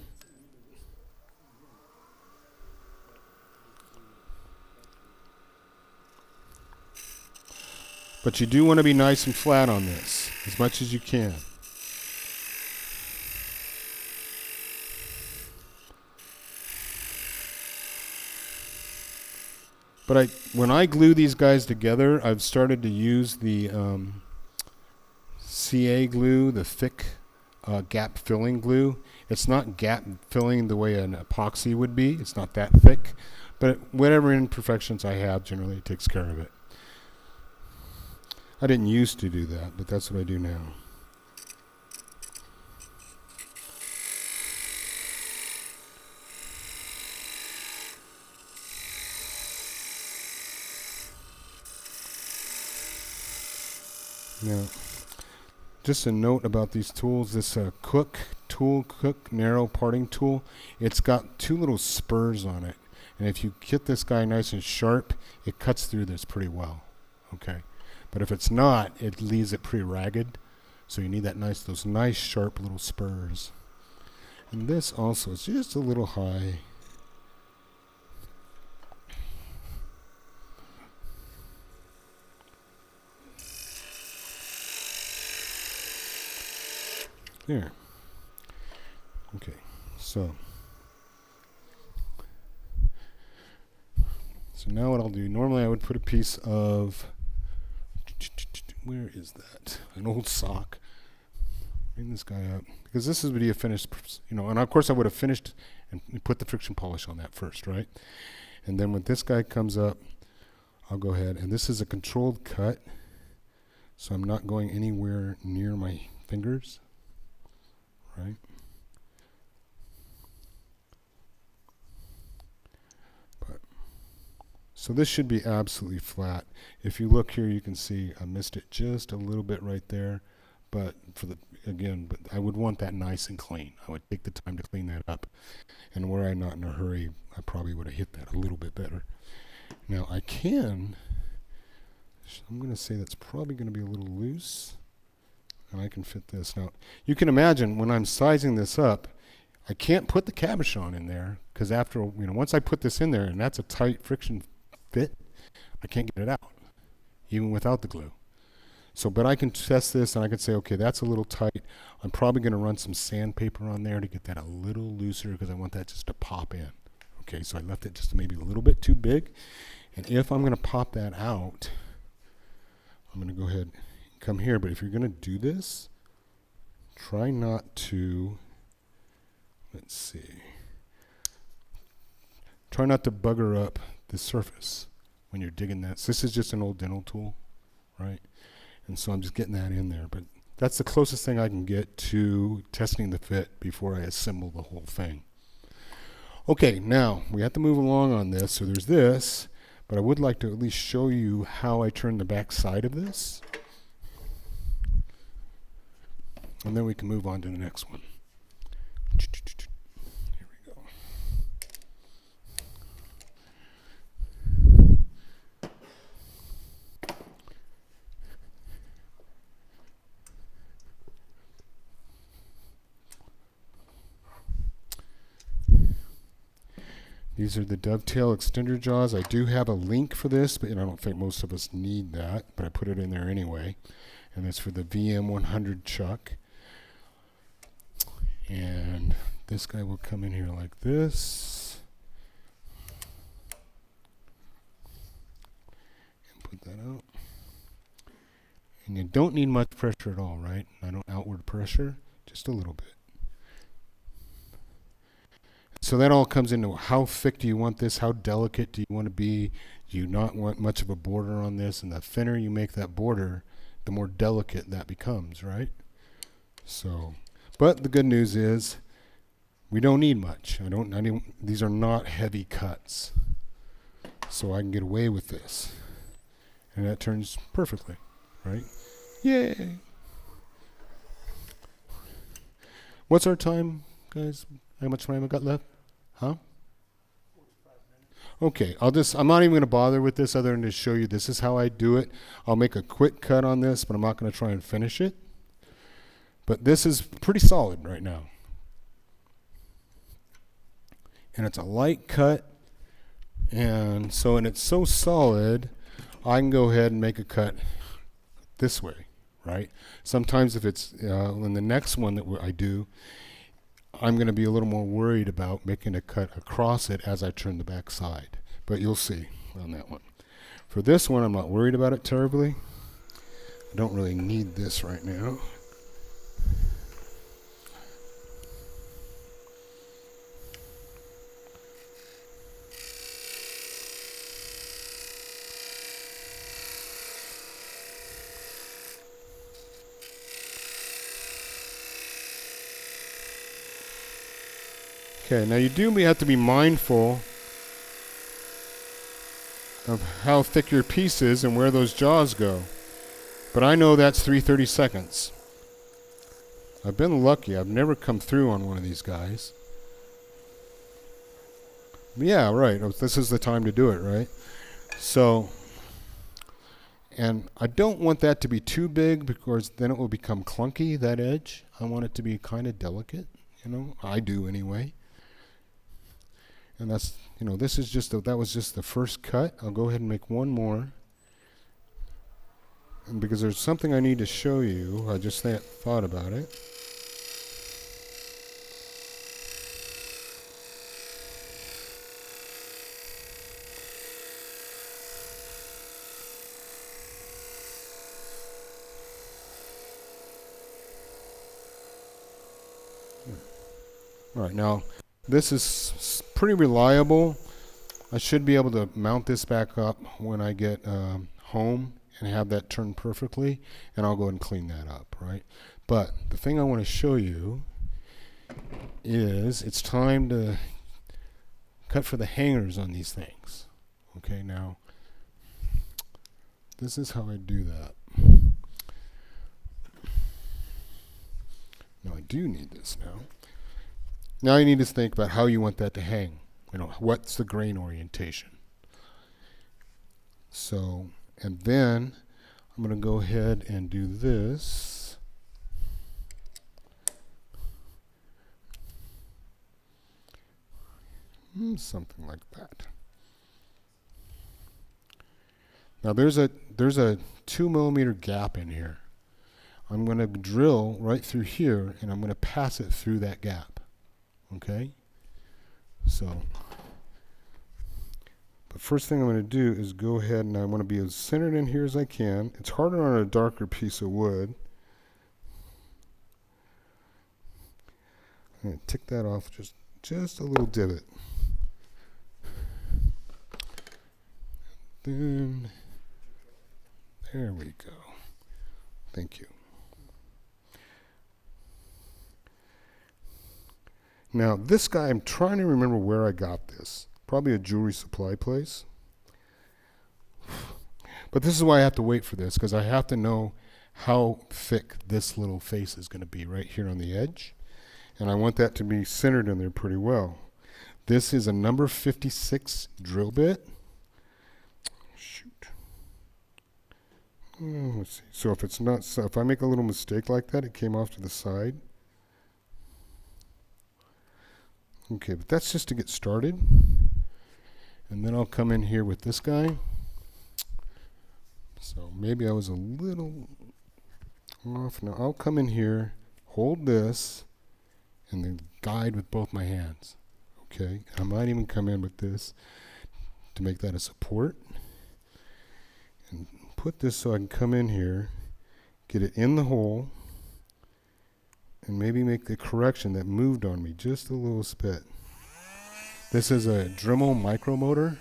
But you do want to be nice and flat on this, as much as you can. But when I glue these guys together, I've started to use the CA glue, the thick gap filling glue. It's not gap filling the way an epoxy would be. It's not that thick. But whatever imperfections I have, generally it takes care of it. I didn't used to do that, but that's what I do now. Now, just a note about these tools, this Cook narrow parting tool, it's got two little spurs on it. And if you get this guy nice and sharp, it cuts through this pretty well. Okay. But if it's not, it leaves it pretty ragged. So you need those nice sharp little spurs. And this also is just a little high. There. Okay, so now what I'll do, normally I would put a piece of, where is that? An old sock. Bring this guy up, because this is what you finished, and of course I would have finished and put the friction polish on that first, right? And then when this guy comes up, I'll go ahead, and this is a controlled cut, so I'm not going anywhere near my fingers, right? So this should be absolutely flat. If you look here, you can see I missed it just a little bit right there. But but I would want that nice and clean. I would take the time to clean that up. And were I not in a hurry, I probably would have hit that a little bit better. Now I'm going to say that's probably going to be a little loose. And I can fit this. Now, you can imagine when I'm sizing this up, I can't put the cabochon in there because once I put this in there, and that's a tight friction fit, I can't get it out, even without the glue. So, but I can test this and I can say, okay, that's a little tight. I'm probably going to run some sandpaper on there to get that a little looser because I want that just to pop in. Okay, so I left it just maybe a little bit too big. And if I'm going to pop that out, I'm going to go ahead and come here. But if you're going to do this, try not to, let's see, try not to bugger up the surface when you're digging that. So this is just an old dental tool, right? And so I'm just getting that in there. But that's the closest thing I can get to testing the fit before I assemble the whole thing. Okay, now we have to move along on this. So there's this, but I would like to at least show you how I turn the back side of this. And then we can move on to the next one. Here we go. These are the dovetail extender jaws. I do have a link for this, but I don't think most of us need that, but I put it in there anyway. And that's for the VM100 chuck. And this guy will come in here like this. And put that out. And you don't need much pressure at all, right? I don't outward pressure, just a little bit. So that all comes into how thick do you want this? How delicate do you want to be? Do you not want much of a border on this? And the thinner you make that border, the more delicate that becomes, right? So, but the good news is we don't need much. These are not heavy cuts. So I can get away with this. And that turns perfectly, right? Yay! What's our time, guys? How much time I got left? Huh? 45 minutes. Okay, I'm not even going to bother with this other than to show you this is how I do it. I'll make a quick cut on this, but I'm not going to try and finish it. But this is pretty solid right now. And it's a light cut. And it's so solid, I can go ahead and make a cut this way, right? Sometimes if it's in the next one that I do, I'm going to be a little more worried about making a cut across it as I turn the back side. But you'll see on that one. For this one, I'm not worried about it terribly. I don't really need this right now. Okay, now you do have to be mindful of how thick your piece is and where those jaws go. But I know that's 3/32. I've been lucky. I've never come through on one of these guys. Yeah, right. This is the time to do it, right? So, and I don't want that to be too big because then it will become clunky, that edge. I want it to be kind of delicate, I do anyway. And that's, this is that was just the first cut. I'll go ahead and make one more. And because there's something I need to show you, I just thought about it. All right, now this is pretty reliable. I should be able to mount this back up when I get home and have that turn perfectly, and I'll go ahead and clean that up, right? But the thing I want to show you is it's time to cut for the hangers on these things. Okay, now this is how I do that. Now I do need this now. Now you need to think about how you want that to hang. You know, what's the grain orientation? So, and then I'm going to go ahead and do this. Something like that. Now there's a 2 millimeter gap in here. I'm going to drill right through here, and I'm going to pass it through that gap. Okay? So, the first thing I'm going to do is go ahead and I want to be as centered in here as I can. It's harder on a darker piece of wood. I'm going to tick that off just a little divot. Then, there we go. Thank you. Now, this guy, I'm trying to remember where I got this. Probably a jewelry supply place. But this is why I have to wait for this, because I have to know how thick this little face is going to be right here on the edge. And I want that to be centered in there pretty well. This is a number 56 drill bit. Shoot. Let's see. So if it's not, so if I make a little mistake like that, it came off to the side. Okay, but that's just to get started. And then I'll come in here with this guy. So maybe I was a little off. Now I'll come in here, hold this, and then guide with both my hands. Okay, I might even come in with this to make that a support. And put this so I can come in here, get it in the hole, and maybe make the correction that moved on me just a little bit. This is a Dremel micromotor,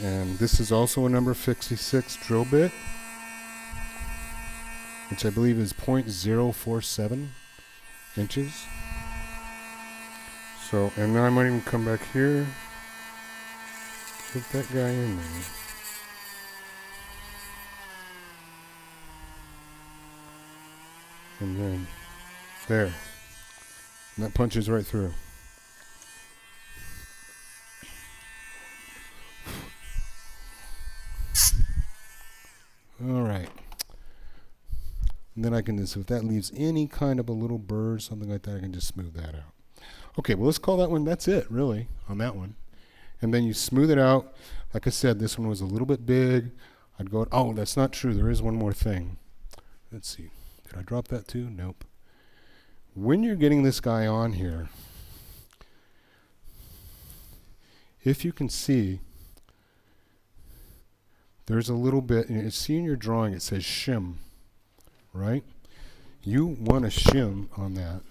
and this is also a number 56 drill bit, which I believe is 0.047 inches. So, and then I might even come back here, get that guy in there. And then, there. And that punches right through. All right. And then I can just, if that leaves any kind of a little burr, something like that, I can just smooth that out. Okay, well, let's call that one, that's it, really, on that one. And then you smooth it out. Like I said, this one was a little bit big. I'd go, oh, that's not true. There is one more thing. Let's see. Did I drop that too? Nope. When you're getting this guy on here, if you can see, there's a little bit, and you see in your drawing it says shim, right? You want a shim on that.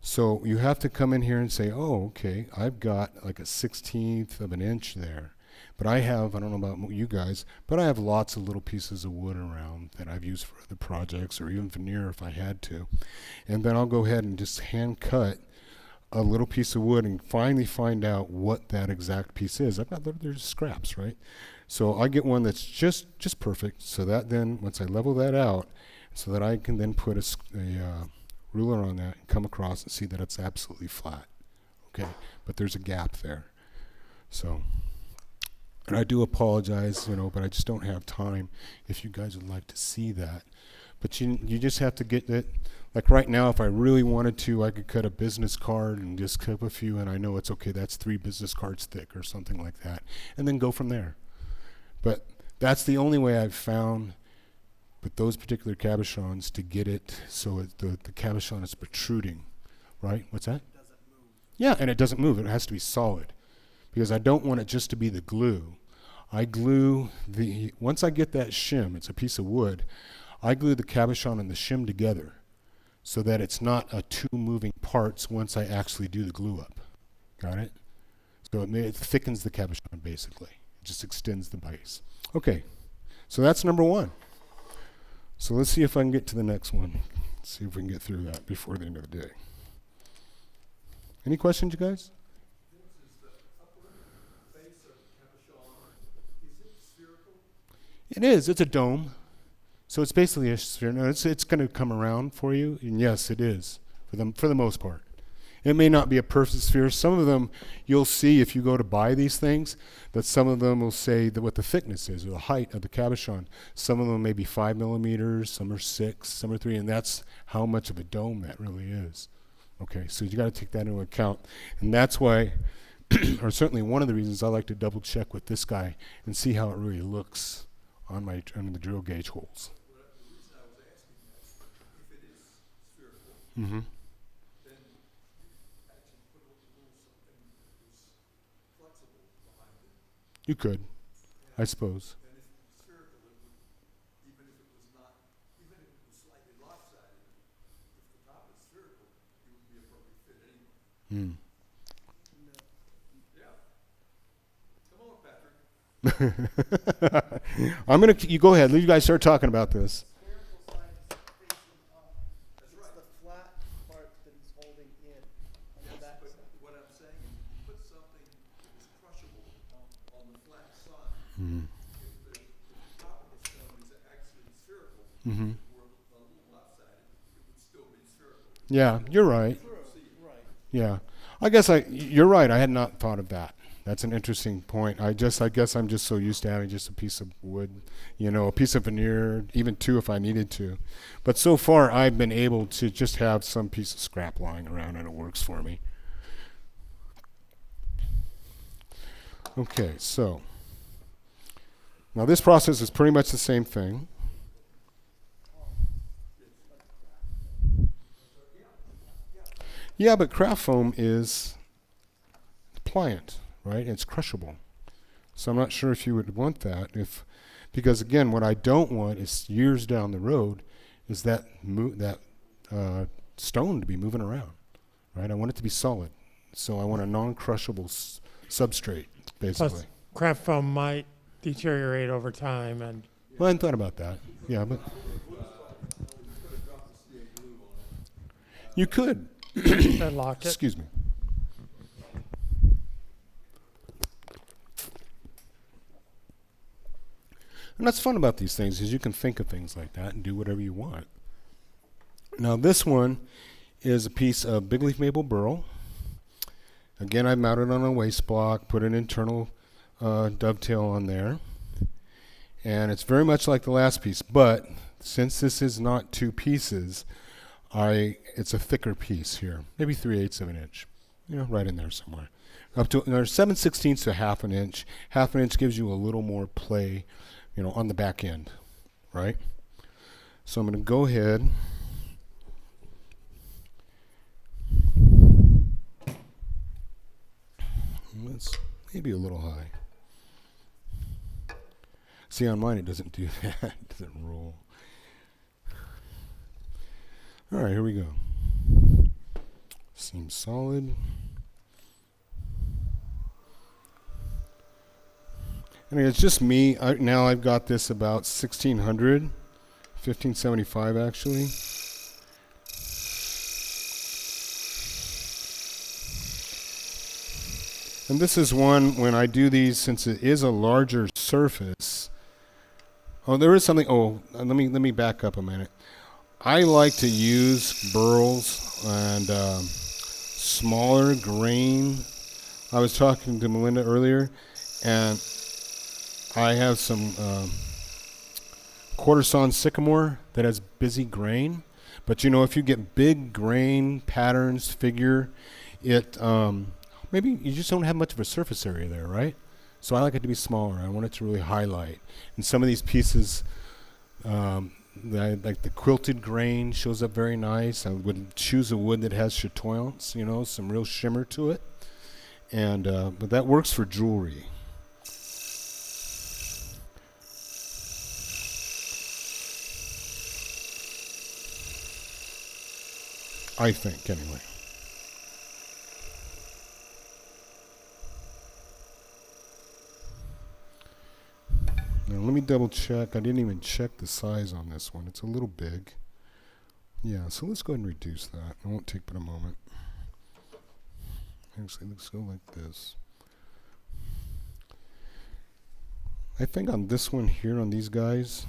So you have to come in here and say, oh, okay, I've got like a 1/16 of an inch there. But I have, I don't know about you guys, but I have lots of little pieces of wood around that I've used for other projects or even veneer if I had to. And then I'll go ahead and just hand cut a little piece of wood and finally find out what that exact piece is. I've got, there's scraps, right? So I get one that's just perfect, so that then, once I level that out, so that I can then put a ruler on that and come across and see that it's absolutely flat. Okay, but there's a gap there. So, and I do apologize, but I just don't have time if you guys would like to see that. But you just have to get it. Like right now, if I really wanted to, I could cut a business card and just clip a few, and I know it's okay, that's 3 business cards thick or something like that, and then go from there. But that's the only way I've found with those particular cabochons to get it so the cabochon is protruding, right? What's that? It doesn't move. Yeah, and it doesn't move. It has to be solid because I don't want it just to be the glue. I glue once I get that shim, it's a piece of wood, I glue the cabochon and the shim together so that it's not a two moving parts once I actually do the glue up. Got it? So it thickens the cabochon basically. It just extends the base. Okay, so that's number one. So let's see if I can get to the next one. See if we can get through that before the end of the day. Any questions, you guys? It is. It's a dome. So it's basically a sphere. No, it's going to come around for you, and yes, it is for the most part. It may not be a perfect sphere. Some of them you'll see if you go to buy these things that some of them will say that what the thickness is or the height of the cabochon. Some of them may be 5 millimeters, some are 6, some are 3, and that's how much of a dome that really is. Okay, so you got to take that into account, and that's why, or certainly one of the reasons I like to double check with this guy and see how it really looks on the drill gauge holes. The reason I was asking that, if it is spherical, Mm-hmm. then you actually put a little something that was flexible behind it. You could, I suppose. And if it was spherical, it would, even if it was not, even if it was slightly lopsided, if the top is spherical, it would be a perfect fit anyway. Mm. Yeah. Come on, Patrick. You go ahead. You guys start talking about this. Spherical side is facing up. That's It's right. the flat part that he's holding in on the Yes, back but side. what I'm saying is, if you put something that is crushable on the flat side, Mm-hmm. if the top of the stone is actually spherical, Mm-hmm. or a little lopsided, it would still be spherical. Yeah, you're right. Right. Yeah, I guess you're right. I had not thought of that. That's an interesting point. I guess I'm just so used to having just a piece of wood, a piece of veneer, even two if I needed to. But so far, I've been able to just have some piece of scrap lying around, and it works for me. Okay, so now this process is pretty much the same thing. Yeah, but craft foam is pliant, right? It's crushable. So I'm not sure if you would want that, because again, what I don't want is years down the road is that stone to be moving around, right? I want it to be solid, so I want a non-crushable substrate, basically. Plus, craft foam might deteriorate over time, and Well, I hadn't thought about that. Yeah, but you could. that lock it. Excuse me. And that's fun about these things is you can think of things like that and do whatever you want. Now this one is a piece of big leaf maple burl. Again, I mounted on a waste block, put an internal dovetail on there. And it's very much like the last piece, but since this is not two pieces, it's a thicker piece here, maybe 3/8 of an inch, right in there somewhere. Up to 7/16 to half an inch. Half an inch gives you a little more play, on the back end, right? So I'm going to go ahead. That's maybe a little high. See, on mine it doesn't do that. It doesn't roll. All right, here we go. Seems solid. And it's just me. Now I've got this about 1600, 1575 actually. And this is one, when I do these, since it is a larger surface. Oh, there is something. Oh, let me back up a minute. I like to use burls and smaller grain. I was talking to Melinda earlier, and I have some quarter-sawn sycamore that has busy grain. But if you get big grain patterns, figure, it maybe you just don't have much of a surface area there, right? So I like it to be smaller. I want it to really highlight. And some of these pieces, like the quilted grain shows up very nice. I would choose a wood that has chatoyance, some real shimmer to it. And but that works for jewelry. I think, anyway. Now let me double check. I didn't even check the size on this one. It's a little big. Yeah, so let's go ahead and reduce that. It won't take but a moment. Actually, let's go like this. I think on this one here, on these guys,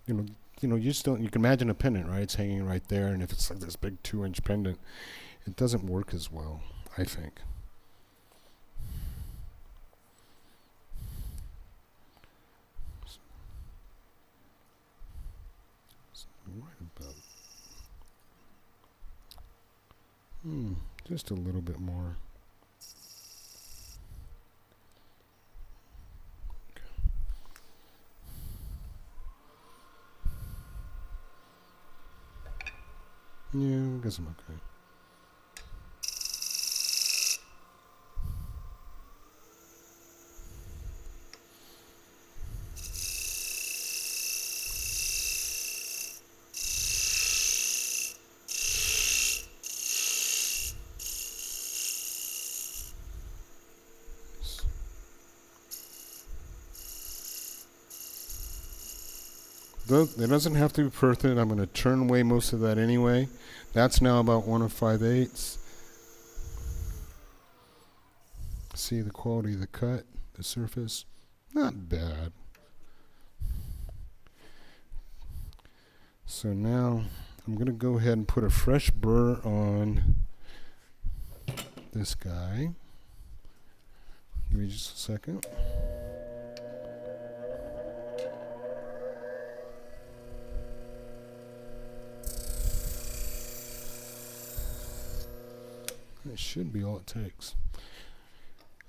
you know, you just don't. You can imagine a pendant, right? It's hanging right there, and if it's like this big 2-inch pendant, it doesn't work as well, I think. So right about. Just a little bit more. Yeah, I guess I'm okay. It doesn't have to be perfect. I'm going to turn away most of that anyway. That's now about 1 5/8. See the quality of the cut, the surface, not bad. So now I'm going to go ahead and put a fresh burr on this guy. Give me just a second. That should be all it takes.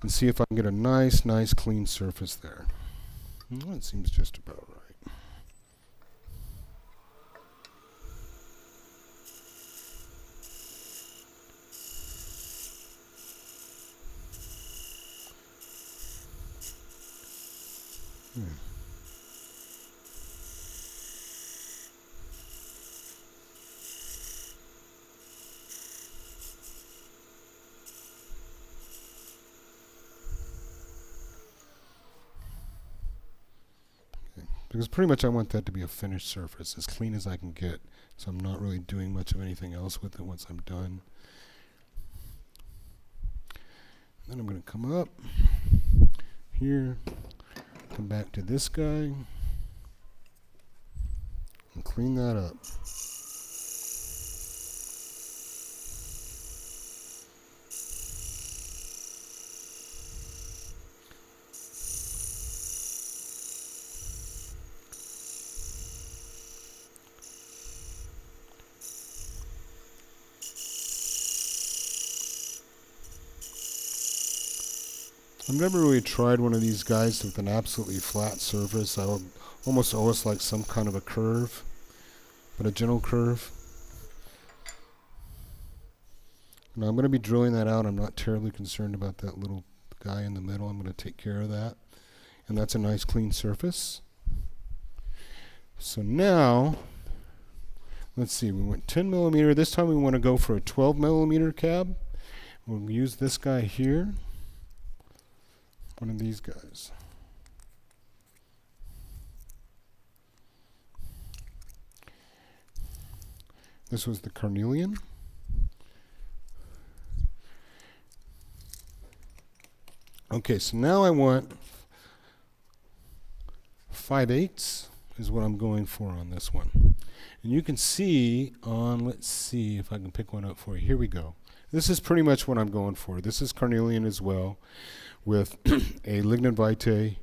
And see if I can get a nice clean surface there. Well, that seems just about right. Because pretty much I want that to be a finished surface, as clean as I can get. So I'm not really doing much of anything else with it once I'm done. Then I'm going to come up here, come back to this guy, and clean that up. I've never really tried one of these guys with an absolutely flat surface. I would almost like some kind of a curve, but a gentle curve. Now I'm going to be drilling that out. I'm not terribly concerned about that little guy in the middle. I'm going to take care of that. And that's a nice clean surface. So now, let's see, we went 10 millimeter. This time we want to go for a 12 millimeter cab. We'll use this guy here. One of these guys. This was the carnelian. Okay, so now I want 5/8 is what I'm going for on this one. And you can see on, let's see if I can pick one up for you. Here we go. This is pretty much what I'm going for. This is carnelian as well, with a lignin vitae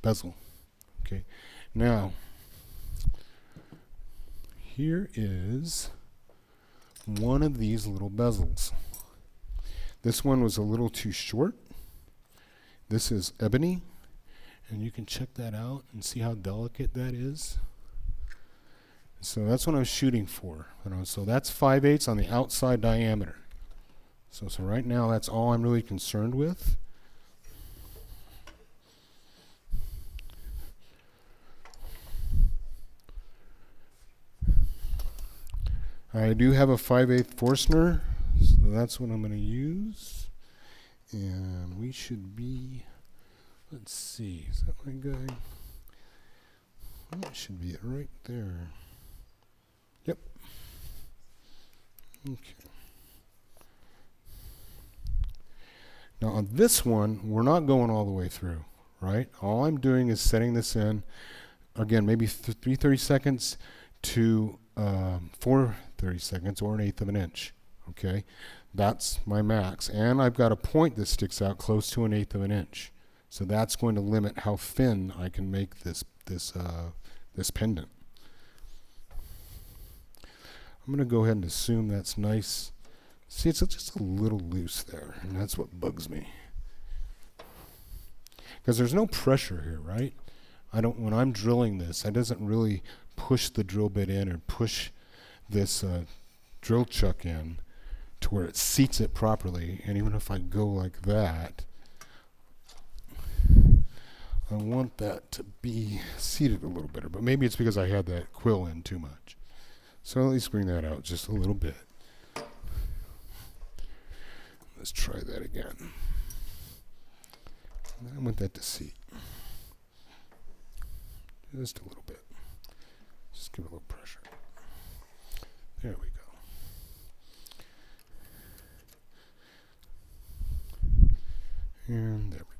bezel. Okay, now here is one of these little bezels. This one was a little too short. This is ebony, and you can check that out and see how delicate that is. So that's what I'm shooting for. So that's 5/8 on the outside diameter. So right now that's all I'm really concerned with. I do have a 5/8 Forstner, so that's what I'm going to use. And we should be, let's see, is that my guy? That should be it right there. Yep. Okay. Now on this one, we're not going all the way through, right? All I'm doing is setting this in, again, maybe 3/30 seconds to 4/30 seconds or 1/8 of an inch, okay? That's my max. And I've got a point that sticks out close to 1/8 of an inch. So that's going to limit how thin I can make this pendant. I'm going to go ahead and assume that's nice. See, it's just a little loose there, and that's what bugs me. Because there's no pressure here, right? When I'm drilling this, I doesn't really push the drill bit in or push this drill chuck in to where it seats it properly. And even if I go like that, I want that to be seated a little better. But maybe it's because I had that quill in too much. So at least bring that out just a little bit. Let's try that again. I want that to seat. Just a little bit. Just give it a little pressure. There we go. And there we go.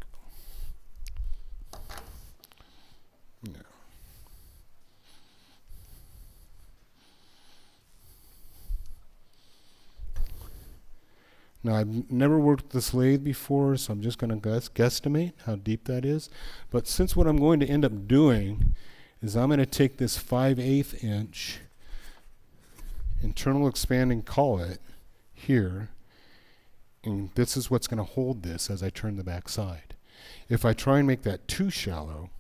Now. Now, I've never worked with this lathe before, so I'm just going to guesstimate how deep that is. But since what I'm going to end up doing is I'm going to take this 5/8 inch internal expanding collet here, and this is what's going to hold this as I turn the back side. If I try and make that too shallow,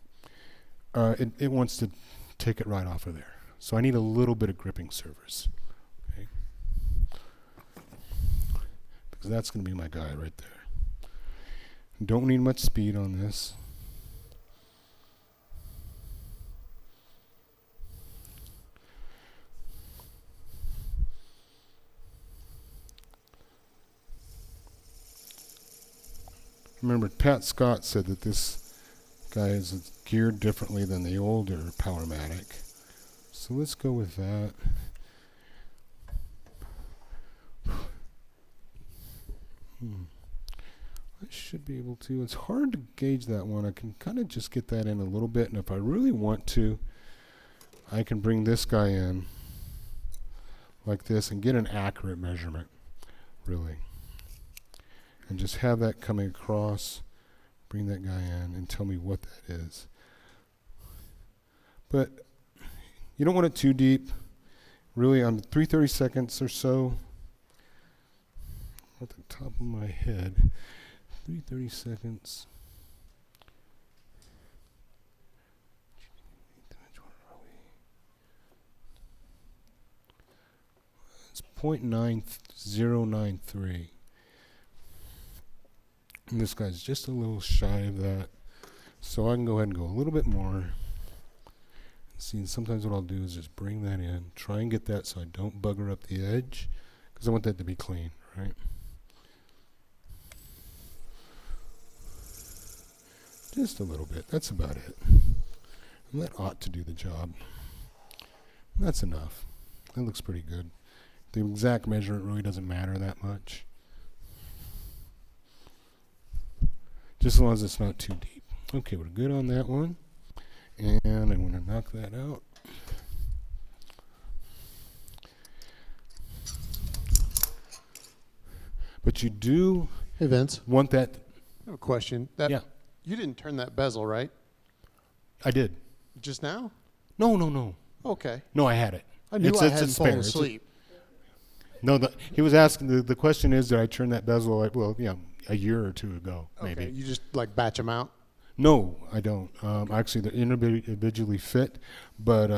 it wants to take it right off of there. So I need a little bit of gripping surface. Okay? Because that's going to be my guy right there. Don't need much speed on this. Remember, Pat Scott said that this guy is geared differently than the older Powermatic. So let's go with that. I should be able to. It's hard to gauge that one. I can kind of just get that in a little bit, and if I really want to, I can bring this guy in like this and get an accurate measurement, really. And just have that coming across, bring that guy in, and tell me what that is. But you don't want it too deep. Really, on 3/30 seconds or so, at the top of my head, 3/30 seconds. It's 0.9093. And this guy's just a little shy of that. So I can go ahead and go a little bit more. See, sometimes what I'll do is just bring that in, try and get that so I don't bugger up the edge, because I want that to be clean, right? Just a little bit. That's about it. And that ought to do the job. That's enough. That looks pretty good. The exact measurement really doesn't matter that much. Just as long as it's not too deep. Okay, we're good on that one. And I'm going to knock that out. But you do Hey, Vince, want that. I have a question. Yeah, You didn't turn that bezel, right? I did. Just now? No. Okay. No, I had it. I knew It's I a hadn't spare. fallen It's a- asleep. No, he was asking, the question is, did I turn that bezel, like, well, yeah, a year or two ago, maybe. Okay, you just like batch them out? No, I don't. Actually, they're individually fit, but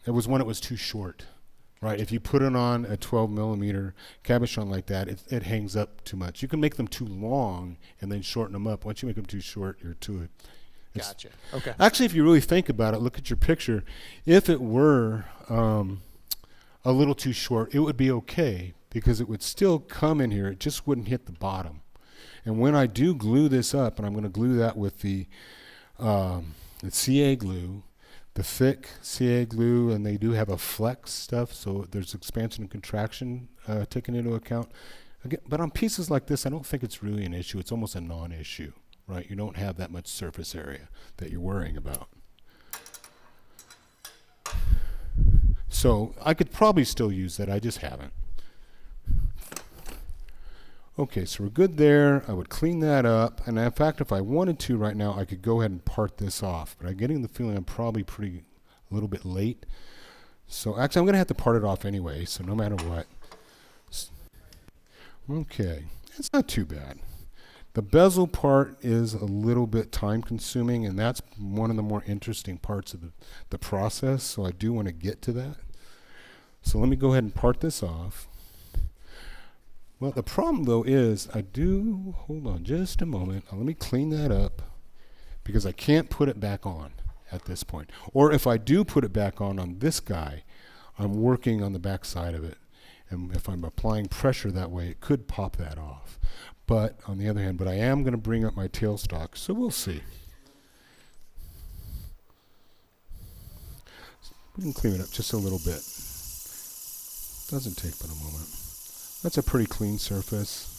it was when it was too short, right? If you put it on a 12 millimeter cabochon like that, it hangs up too much. You can make them too long and then shorten them up. Once you make them too short, you're to it. Gotcha. Okay. Actually, if you really think about it, look at your picture. If it were a little too short, it would be okay because it would still come in here. It just wouldn't hit the bottom. And when I do glue this up, and I'm going to glue that with the CA glue, the thick CA glue, and they do have a flex stuff, so there's expansion and contraction taken into account. Again, but on pieces like this, I don't think it's really an issue. It's almost a non-issue, right? You don't have that much surface area that you're worrying about. So I could probably still use that. I just haven't. Okay, so we're good there. I would clean that up. And in fact, if I wanted to right now, I could go ahead and part this off. But I'm getting the feeling I'm probably a little bit late. So actually, I'm going to have to part it off anyway, so no matter what. Okay, it's not too bad. The bezel part is a little bit time consuming, and that's one of the more interesting parts of the process, so I do want to get to that. So let me go ahead and part this off. Well, the problem though is hold on just a moment. Let me clean that up because I can't put it back on at this point. Or if I do put it back on this guy, I'm working on the back side of it. And if I'm applying pressure that way, it could pop that off. But on the other hand, I am going to bring up my tailstock, so we'll see. We can clean it up just a little bit. Doesn't take but a moment. That's a pretty clean surface.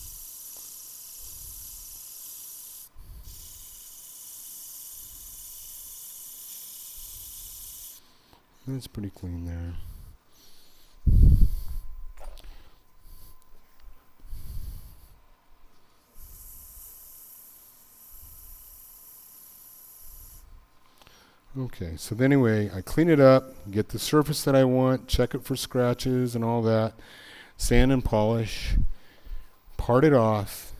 That's pretty clean there. Okay, so then anyway, I clean it up, get the surface that I want, check it for scratches and all that, sand and polish, part it off,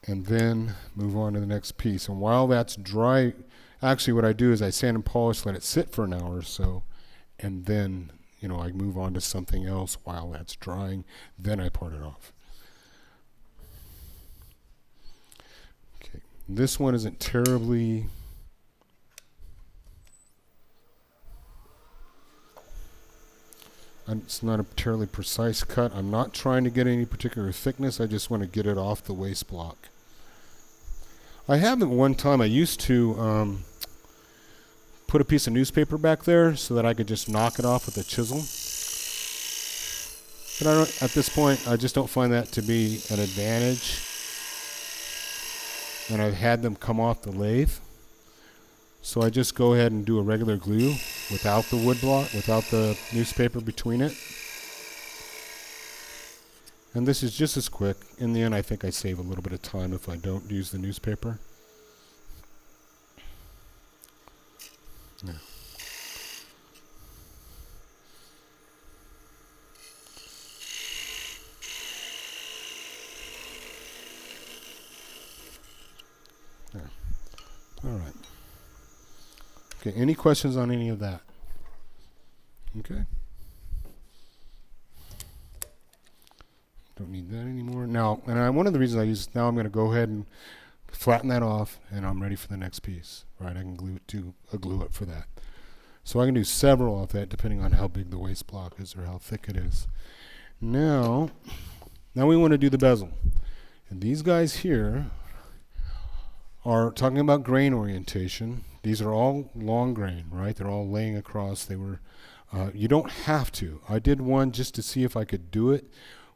and then move on to the next piece. And while that's dry, actually what I do is I sand and polish, let it sit for an hour or so, and then, I move on to something else while that's drying, then I part it off. Okay, this one isn't terribly... It's not a terribly precise cut. I'm not trying to get any particular thickness. I just want to get it off the waste block. I have at one time, I used to put a piece of newspaper back there so that I could just knock it off with a chisel. But at this point, I just don't find that to be an advantage. And I've had them come off the lathe. So I just go ahead and do a regular glue without the wood block, without the newspaper between it. And this is just as quick. In the end, I think I save a little bit of time if I don't use the newspaper. Yeah. There. All right. Okay, any questions on any of that? Okay. Don't need that anymore. Now, one of the reasons I use, now I'm going to go ahead and flatten that off, and I'm ready for the next piece. Right, I can do a glue up for that. So I can do several of that depending on how big the waste block is or how thick it is. Now we want to do the bezel. And these guys here are talking about grain orientation. These are all long grain, right? They're all laying across. They were, you don't have to. I did one just to see if I could do it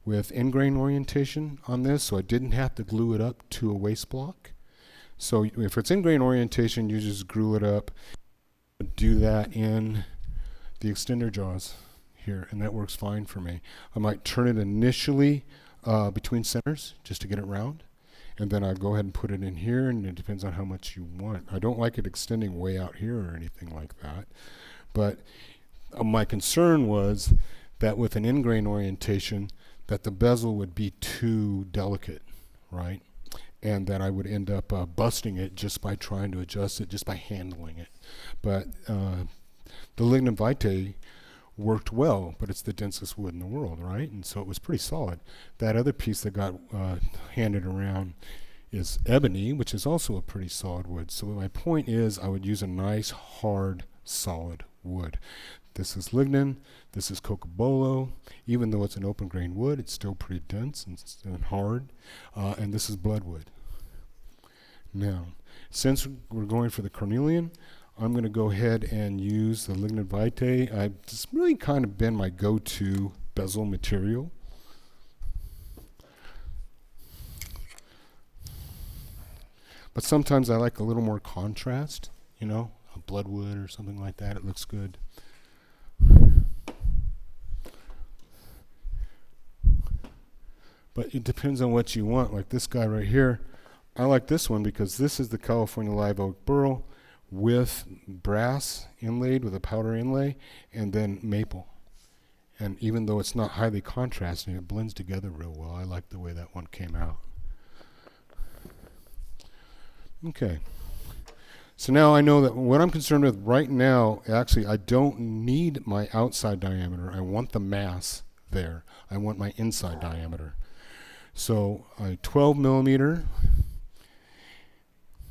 with end grain orientation on this, so I didn't have to glue it up to a waste block. So if it's end grain orientation, you just glue it up. Do that in the extender jaws here, and that works fine for me. I might turn it initially between centers just to get it round. And then I go ahead and put it in here, and it depends on how much you want. I don't like it extending way out here or anything like that. But my concern was that with an end grain orientation, that the bezel would be too delicate, right? And that I would end up busting it just by trying to adjust it, just by handling it. But the lignum vitae worked well, but it's the densest wood in the world, right? And so it was pretty solid. That other piece that got handed around is ebony, which is also a pretty solid wood. So my point is I would use a nice, hard, solid wood. This is lignin. This is cocobolo. Even though it's an open grain wood, it's still pretty dense and hard. And this is bloodwood. Now, since we're going for the cornelian, I'm going to go ahead and use the lignin vitae. It's really kind of been my go-to bezel material. But sometimes I like a little more contrast, you know, a bloodwood or something like that. It looks good. But it depends on what you want. Like this guy right here, I like this one because this is the California live oak burl with brass inlaid with a powder inlay and then maple. And even though it's not highly contrasting, it blends together real well. I like the way that one came out. Okay. So now I know that what I'm concerned with right now, actually, I don't need my outside diameter. I want the mass there. I want my inside diameter. So a 12 millimeter,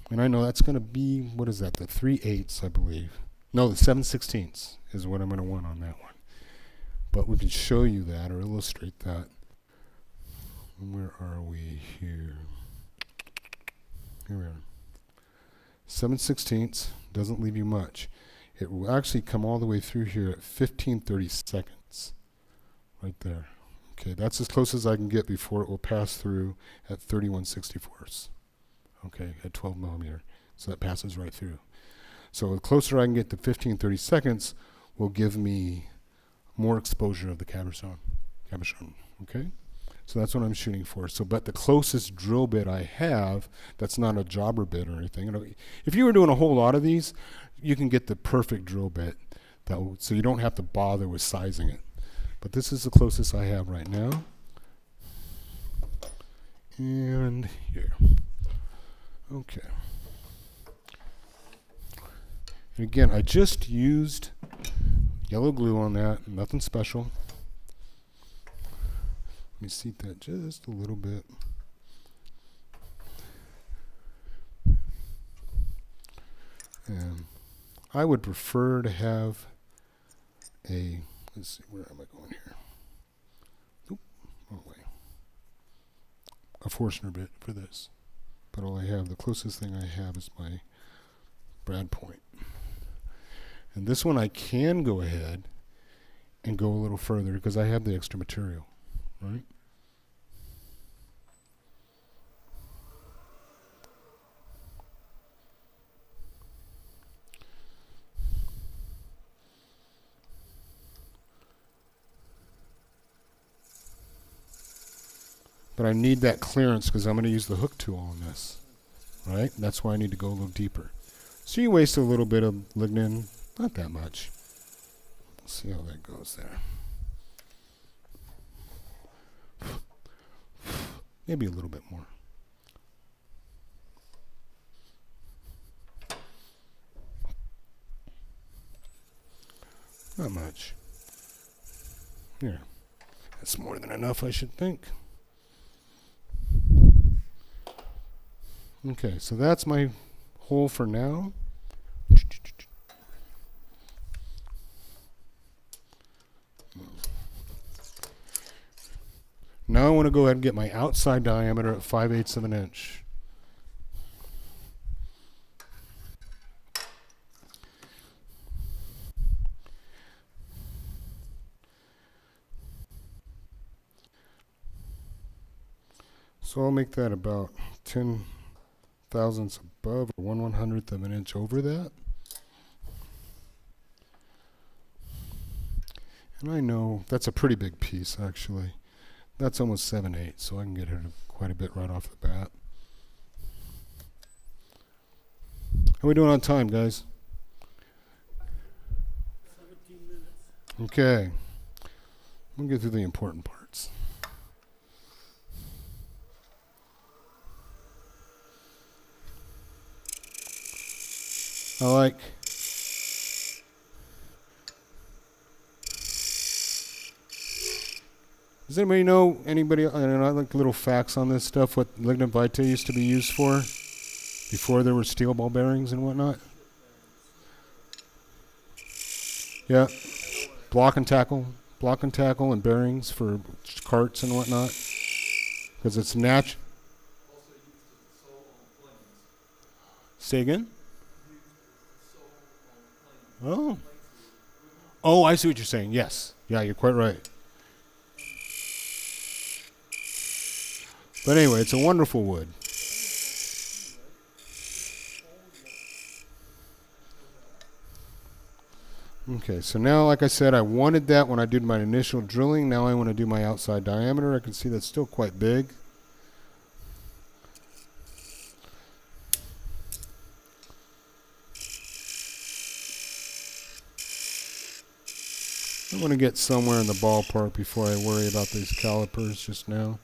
and I know that's going to be, what is that, the 3/8, I believe. No, the 7/16 is what I'm going to want on that one. But we can show you that or illustrate that. Where are we here? Here we are. 7/16 doesn't leave you much. It will actually come all the way through here at 15/32, right there. Okay, that's as close as I can get before it will pass through at 31/64. Okay, at 12 millimeter. So that passes right through. So the closer I can get to 15/32 will give me more exposure of the cabochon. Okay? So that's what I'm shooting for. So, but the closest drill bit I have, that's not a jobber bit or anything. You know, if you were doing a whole lot of these, you can get the perfect drill bit. So you don't have to bother with sizing it. But this is the closest I have right now. And here. Okay. And again, I just used yellow glue on that, nothing special. Let me seat that just a little bit. And I would prefer to have a, let's see, where am I going here? Oop, wrong way. A Forstner bit for this. But all I have, the closest thing I have is my brad point. And this one I can go ahead and go a little further because I have the extra material, right? But I need that clearance because I'm going to use the hook tool on this, right? That's why I need to go a little deeper. So you waste a little bit of lignin, not that much. Let's see how that goes there. Maybe a little bit more. Not much. Here. That's more than enough, I should think. Okay, so that's my hole for now. Now I want to go ahead and get my outside diameter at 5/8 of an inch. So I'll make that about 10 thousandths above, or 1/100th of an inch over that. And I know that's a pretty big piece, actually. That's almost 7/8, so I can get it quite a bit right off the bat. How are we doing on time, guys? 17 minutes. Okay. We'll get through the important parts. I like Does anybody know, I like little facts on this stuff, what lignin vitae used to be used for before there were steel ball bearings and whatnot? Yeah. block and tackle and bearings for carts and whatnot, because it's natural. Also used as a sole on planes. Say again? Used as a sole on planes. Oh. Oh, I see what you're saying. Yes. Yeah, you're quite right. But anyway, it's a wonderful wood. Okay, so now, like I said, I wanted that when I did my initial drilling. Now I want to do my outside diameter. I can see that's still quite big. I want to get somewhere in the ballpark before I worry about these calipers just now.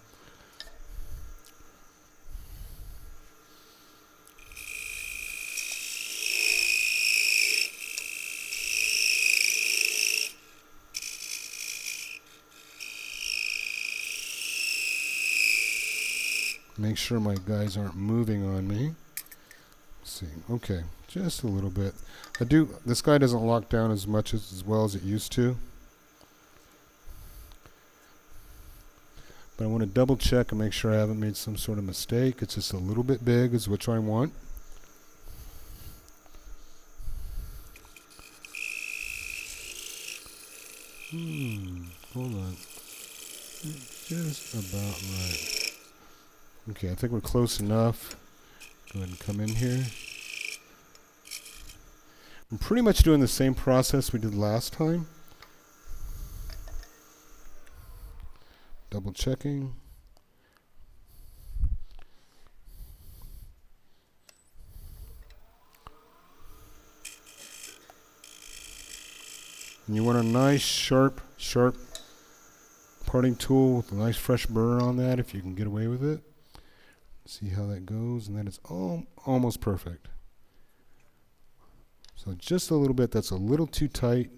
Make sure my guys aren't moving on me. Let's see. Okay, just a little bit. This guy doesn't lock down as much as well as it used to. But I want to double check and make sure I haven't made some sort of mistake. It's just a little bit big is what I want. Hold on. Just about right. Okay, I think we're close enough. Go ahead and come in here. I'm pretty much doing the same process we did last time. Double checking. And you want a nice sharp parting tool with a nice fresh burr on that if you can get away with it. See how that goes, and then it's almost perfect. So just a little bit, that's a little too tight.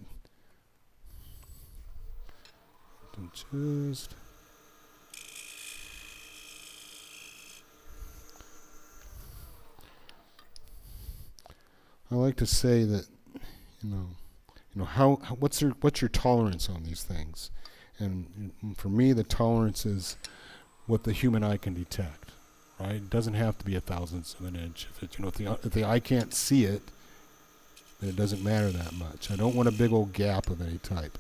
Just I like to say that, what's your tolerance on these things? And for me, the tolerance is what the human eye can detect. Right? It doesn't have to be a thousandth of an inch. If the eye can't see it, then it doesn't matter that much. I don't want a big old gap of any type.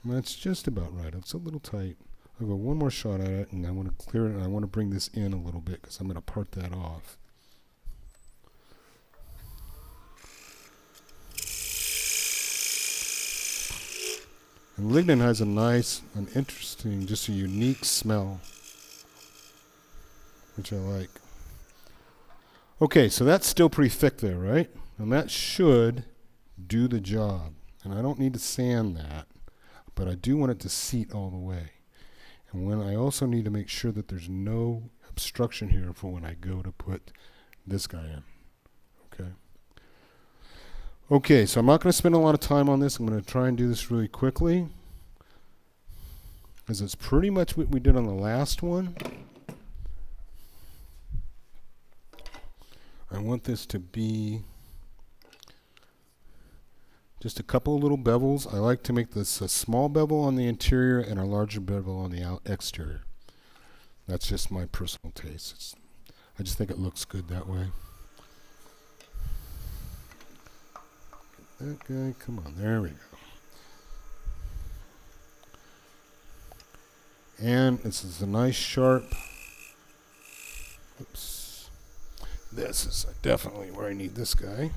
And that's just about right. It's a little tight. I'll go one more shot at it, and I want to clear it, and I want to bring this in a little bit because I'm going to part that off. And lignin has a nice, an interesting, just a unique smell, which I like. Okay, so that's still pretty thick there, right? And that should do the job. And I don't need to sand that, but I do want it to seat all the way. And when I also need to make sure that there's no obstruction here for when I go to put this guy in. Okay. Okay, so I'm not going to spend a lot of time on this. I'm going to try and do this really quickly, because it's pretty much what we did on the last one. I want this to be just a couple of little bevels. I like to make this a small bevel on the interior and a larger bevel on the exterior. That's just my personal taste. I just think it looks good that way. That guy, come on, there we go. And this is a nice sharp. Oops. This is definitely where I need this guy.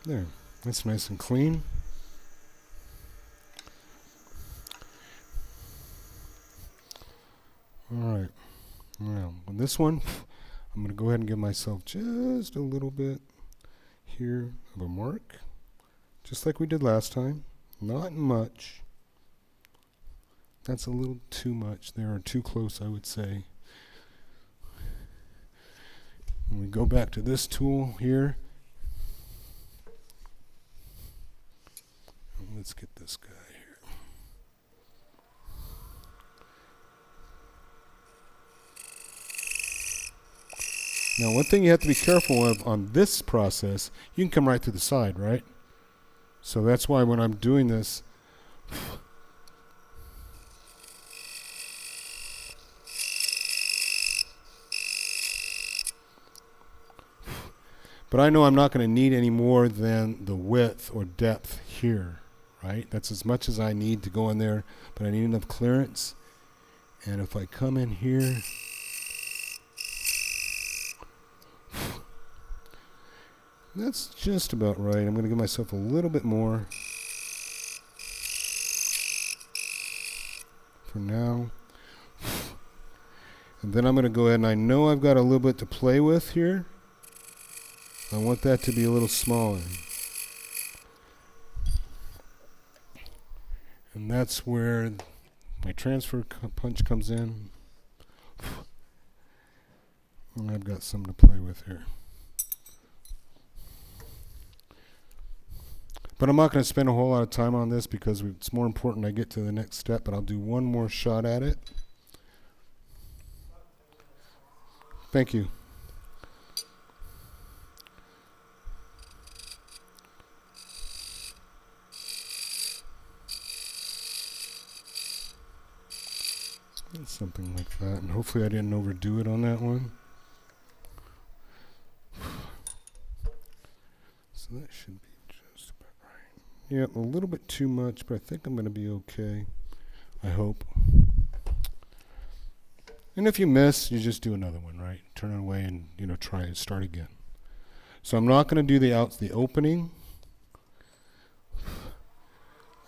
There, that's nice and clean. Alright, now on this one, I'm going to go ahead and give myself just a little bit here of a mark, just like we did last time. Not much. That's a little too much there, or too close, I would say. When we go back to this tool here, let's get this guy here. Now, one thing you have to be careful of on this process, you can come right through the side, right? So that's why when I'm doing this, but I know I'm not going to need any more than the width or depth here, right? That's as much as I need to go in there, but I need enough clearance. And if I come in here, that's just about right. I'm going to give myself a little bit more for now. And then I'm going to go ahead, and I know I've got a little bit to play with here. I want that to be a little smaller. And that's where my transfer punch comes in. And I've got some to play with here. But I'm not going to spend a whole lot of time on this because it's more important I get to the next step, but I'll do one more shot at it. Thank you. Something like that, and hopefully I didn't overdo it on that one. So that should be just about right. Yep, a little bit too much, but I think I'm going to be okay. I hope. And if you miss, you just do another one, right? Turn it away and, try and start again. So I'm not going to do the opening.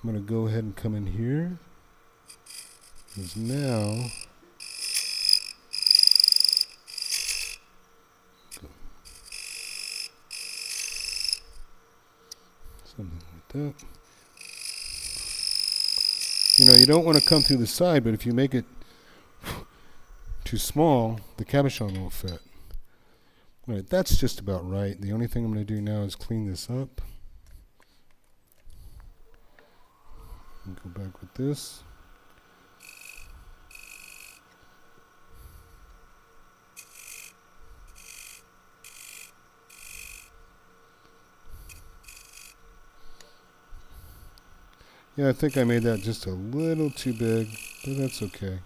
I'm going to go ahead and come in here. Because now, something like that. You don't want to come through the side, but if you make it too small, the cabochon won't fit. All right, that's just about right. The only thing I'm going to do now is clean this up. And go back with this. Yeah, I think I made that just a little too big, but that's okay.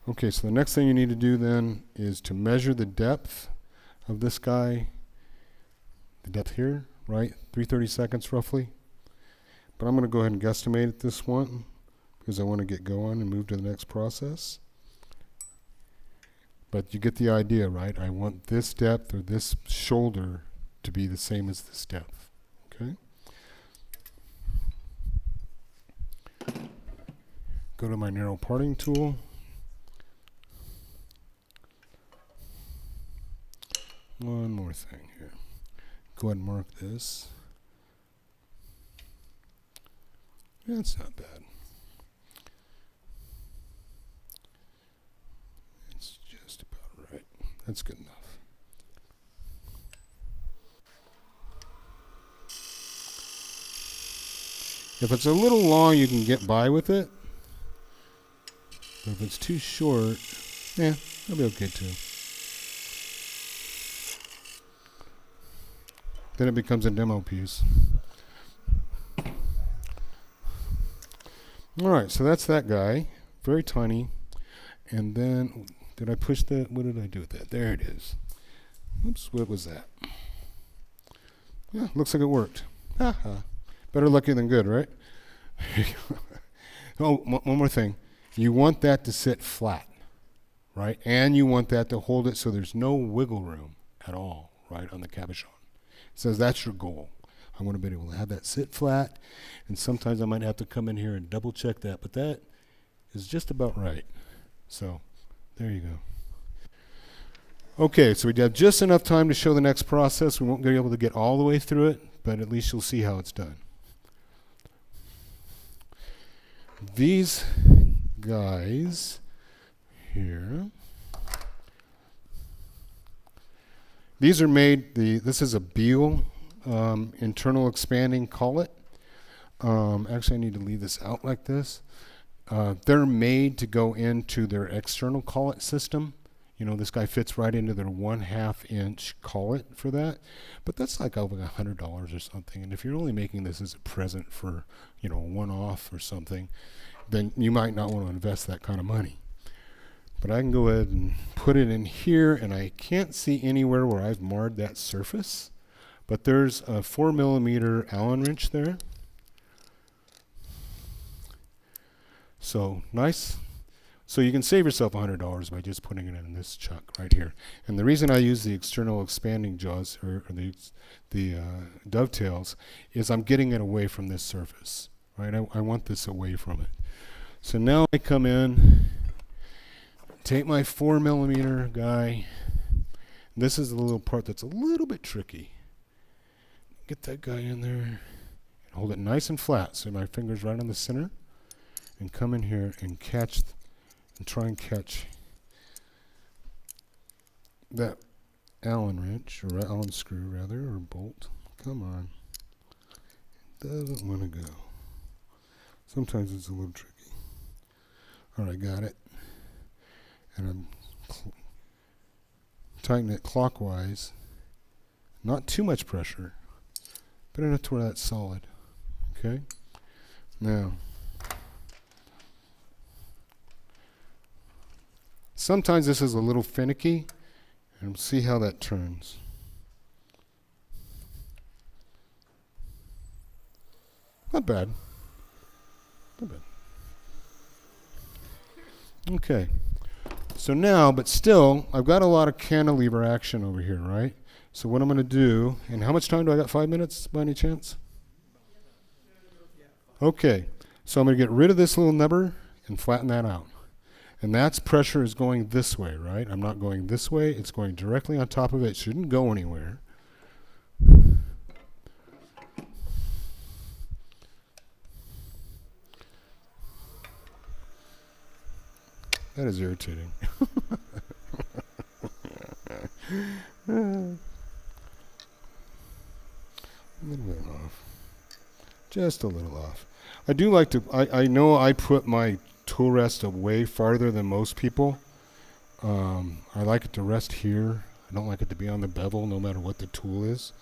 Okay, so the next thing you need to do then is to measure the depth of this guy. The depth here, right? 3/32 roughly. But I'm going to go ahead and guesstimate at this one because I want to get going and move to the next process. But you get the idea, right? I want this depth or this shoulder to be the same as this depth, okay? Go to my narrow parting tool. One more thing here. Go ahead and mark this. That's not bad. It's just about right. That's good enough. If it's a little long, you can get by with it. But if it's too short, it'll be okay too. Then it becomes a demo piece. Alright, so that's that guy. Very tiny. And then, did I push that? What did I do with that? There it is. Oops, what was that? Yeah, looks like it worked. Haha. Better lucky than good, right? Oh, one more thing. You want that to sit flat, right? And you want that to hold it so there's no wiggle room at all, right, on the cabochon. It says that's your goal. I want to be able to have that sit flat, and sometimes I might have to come in here and double check that, but that is just about right. So, there you go. Okay, so we have just enough time to show the next process. We won't be able to get all the way through it, but at least you'll see how it's done. These guys here, These are made, this is a Bezel internal expanding collet. Actually, I need to leave this out like this. They're made to go into their external collet system. You know, this guy fits right into their 1/2 inch collet for that. But that's like over $100 or something. And if you're only making this as a present for, you know, a one-off or something, then you might not want to invest that kind of money. But I can go ahead and put it in here, and I can't see anywhere where I've marred that surface. But there's a 4mm Allen wrench there. So nice. So you can save yourself $100 by just putting it in this chuck right here. And the reason I use the external expanding jaws or the dovetails is I'm getting it away from this surface, right? I want this away from it. So now I come in, take my 4mm guy. This is the little part that's a little bit tricky. Get that guy in there and hold it nice and flat so my finger's right on the center, and come in here and catch and try and catch that Allen wrench, or Allen screw rather, or bolt. Come on. It doesn't want to go. Sometimes it's a little tricky. Alright, got it. And I'm tightening it clockwise. Not too much pressure, but enough to where that's solid. Okay? Now, sometimes this is a little finicky, and we'll see how that turns. Not bad. Not bad. Okay. So now, but still, I've got a lot of cantilever action over here, right? So what I'm going to do, and how much time do I got? 5 minutes by any chance? Okay. So I'm going to get rid of this little nubber and flatten that out. And that's pressure is going this way, right? I'm not going this way. It's going directly on top of it. It shouldn't go anywhere. That is irritating. A little bit off. Just a little off. I do like to, I know I put my tool rest away farther than most people. I like it to rest here. I don't like it to be on the bevel no matter what the tool is.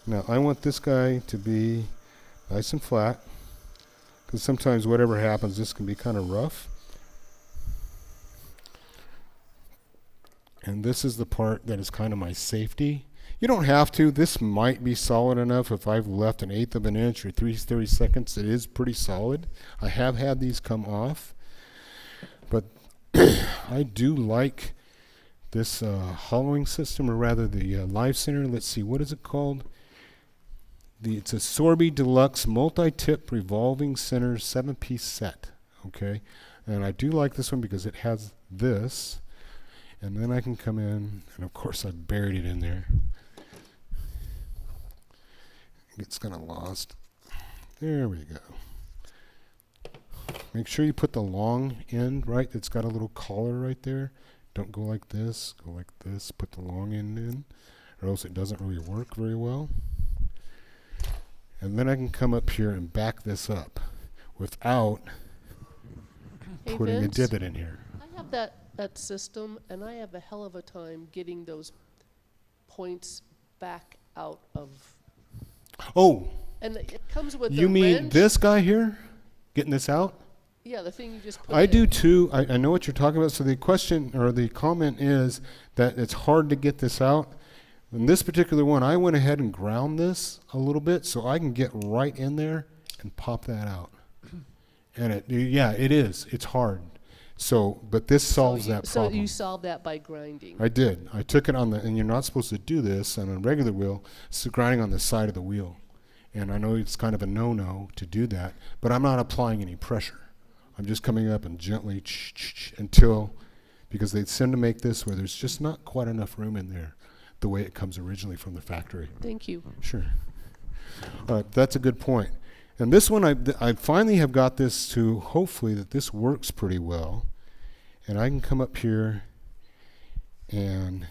Now I want this guy to be nice and flat, because sometimes whatever happens, this can be kind of rough. And this is the part that is kind of my safety. You don't have to. This might be solid enough. If I've left 1/8 of an inch or 3/32, it is pretty solid. I have had these come off. But I do like this hollowing system, or rather the live center. Let's see, what is it called? It's a Sorby Deluxe multi-tip revolving center 7-piece set. Okay, and I do like this one because it has this. And then I can come in, and of course I've buried it in there. It gets kind of lost. There we go. Make sure you put the long end, right? It's got a little collar right there. Don't go like this, go like this. Put the long end in, or else it doesn't really work very well. And then I can come up here and back this up without putting Vince, a divot in here. I have that system, and I have a hell of a time getting those points back out of. Oh, And it comes with you the mean wrench. this guy here? Getting this out? Yeah, the thing you just put I in. do too. I know what you're talking about. So the question or the comment is that it's hard to get this out. In this particular one, I went ahead and ground this a little bit so I can get right in there and pop that out. And it is. It's hard. So, but this solves that problem. So you solve that by grinding. I did. I took it on and you're not supposed to do this on a regular wheel, so grinding on the side of the wheel. And I know it's kind of a no-no to do that, but I'm not applying any pressure. I'm just coming up and gently until, because they tend to make this where there's just not quite enough room in there the way it comes originally from the factory. Thank you. Sure. All right, that's a good point. And this one, I finally have got this to, hopefully, that this works pretty well. And I can come up here and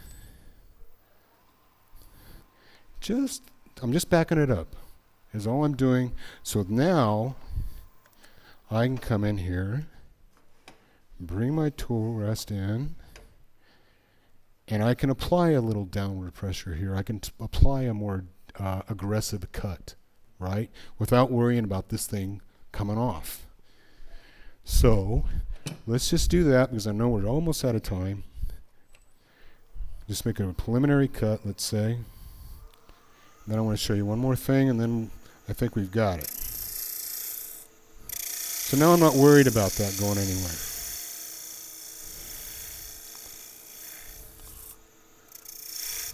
I'm just backing it up is all I'm doing. So now I can come in here, bring my tool rest in, and I can apply a little downward pressure here. I can apply a more aggressive cut, right? Without worrying about this thing coming off. So let's just do that because I know we're almost out of time. Just make a preliminary cut, let's say. Then I want to show you one more thing, and then I think we've got it. So now I'm not worried about that going anywhere.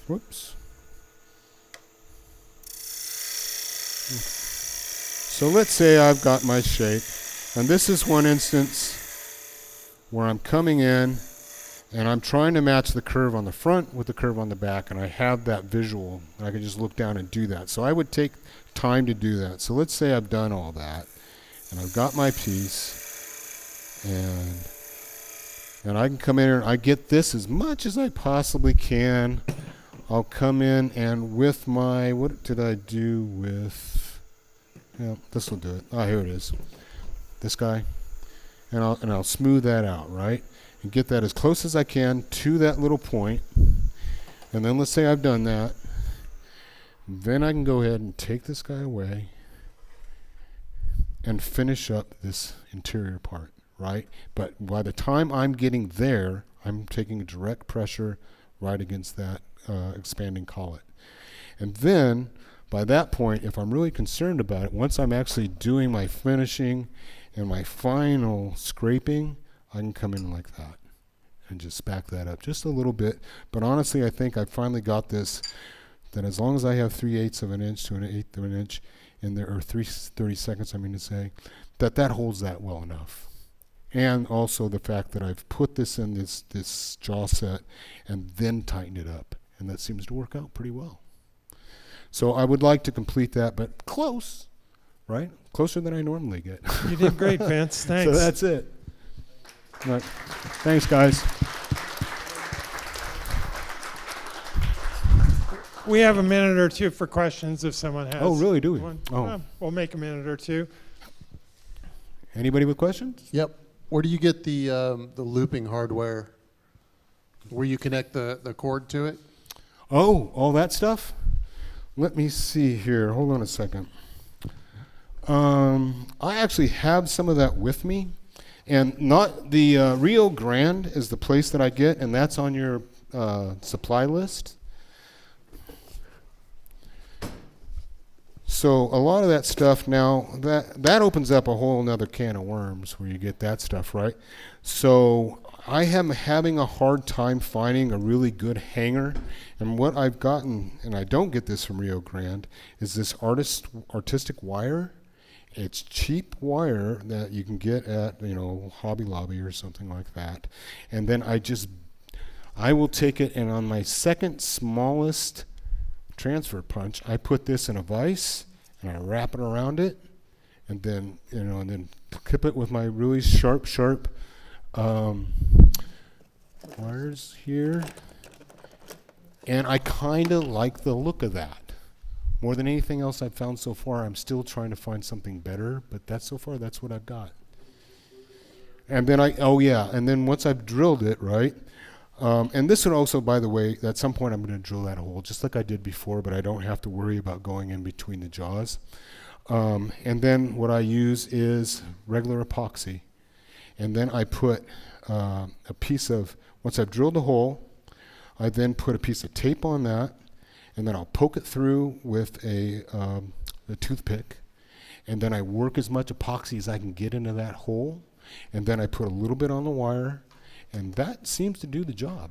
Whoops. So let's say I've got my shape, and this is one instance where I'm coming in and I'm trying to match the curve on the front with the curve on the back, and I have that visual, and I can just look down and do that. So I would take time to do that. So let's say I've done all that, and I've got my piece, and I can come in and I get this as much as I possibly can. I'll come in and with my, what did I do with, yeah, this will do it. Ah, here it is. This guy. And I'll smooth that out, right? And get that as close as I can to that little point. And then let's say I've done that. Then I can go ahead and take this guy away and finish up this interior part, right? But by the time I'm getting there, I'm taking direct pressure right against that expanding collet. And then by that point, if I'm really concerned about it, once I'm actually doing my finishing and my final scraping, I can come in like that and just back that up just a little bit. But honestly, I think I finally got this, that as long as I have 3/8 of an inch to 1/8 of an inch in there, or 30 seconds, I mean to say, that holds that well enough. And also the fact that I've put this in this jaw set and then tightened it up. And that seems to work out pretty well. So I would like to complete that, but close, right? Closer than I normally get. You did great, Vince. Thanks. So that's it. All right. Thanks, guys. We have a minute or two for questions if someone has. Oh, really, do we? one. Oh. We'll make a minute or two. Anybody with questions? Yep. Where do you get the looping hardware? Where you connect the cord to it? Oh, all that stuff? Let me see here. Hold on a second. I actually have some of that with me. And not the Rio Grande is the place that I get, and that's on your supply list. So a lot of that stuff now, that opens up a whole nother can of worms where you get that stuff, right? So I am having a hard time finding a really good hanger. And what I've gotten, and I don't get this from Rio Grande, is this artistic wire. It's cheap wire that you can get at, Hobby Lobby or something like that. And then I will take it, and on my second smallest transfer punch, I put this in a vise and I wrap it around it, and then clip it with my really sharp wires here. And I kind of like the look of that. More than anything else I've found so far. I'm still trying to find something better, but so far that's what I've got. And then and then once I've drilled it, right, and this would also, by the way, at some point I'm going to drill that hole, just like I did before, but I don't have to worry about going in between the jaws. And then what I use is regular epoxy. And then I put a piece of, once I've drilled the hole, I then put a piece of tape on that, and then I'll poke it through with a toothpick, and then I work as much epoxy as I can get into that hole, and then I put a little bit on the wire, and that seems to do the job,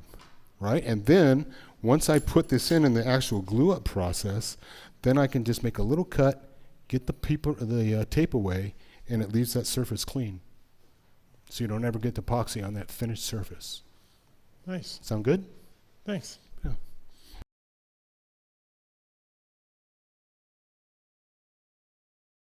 right? And then once I put this in the actual glue-up process, then I can just make a little cut, get the tape away, and it leaves that surface clean. So you don't ever get epoxy on that finished surface. Nice. Sound good? Thanks.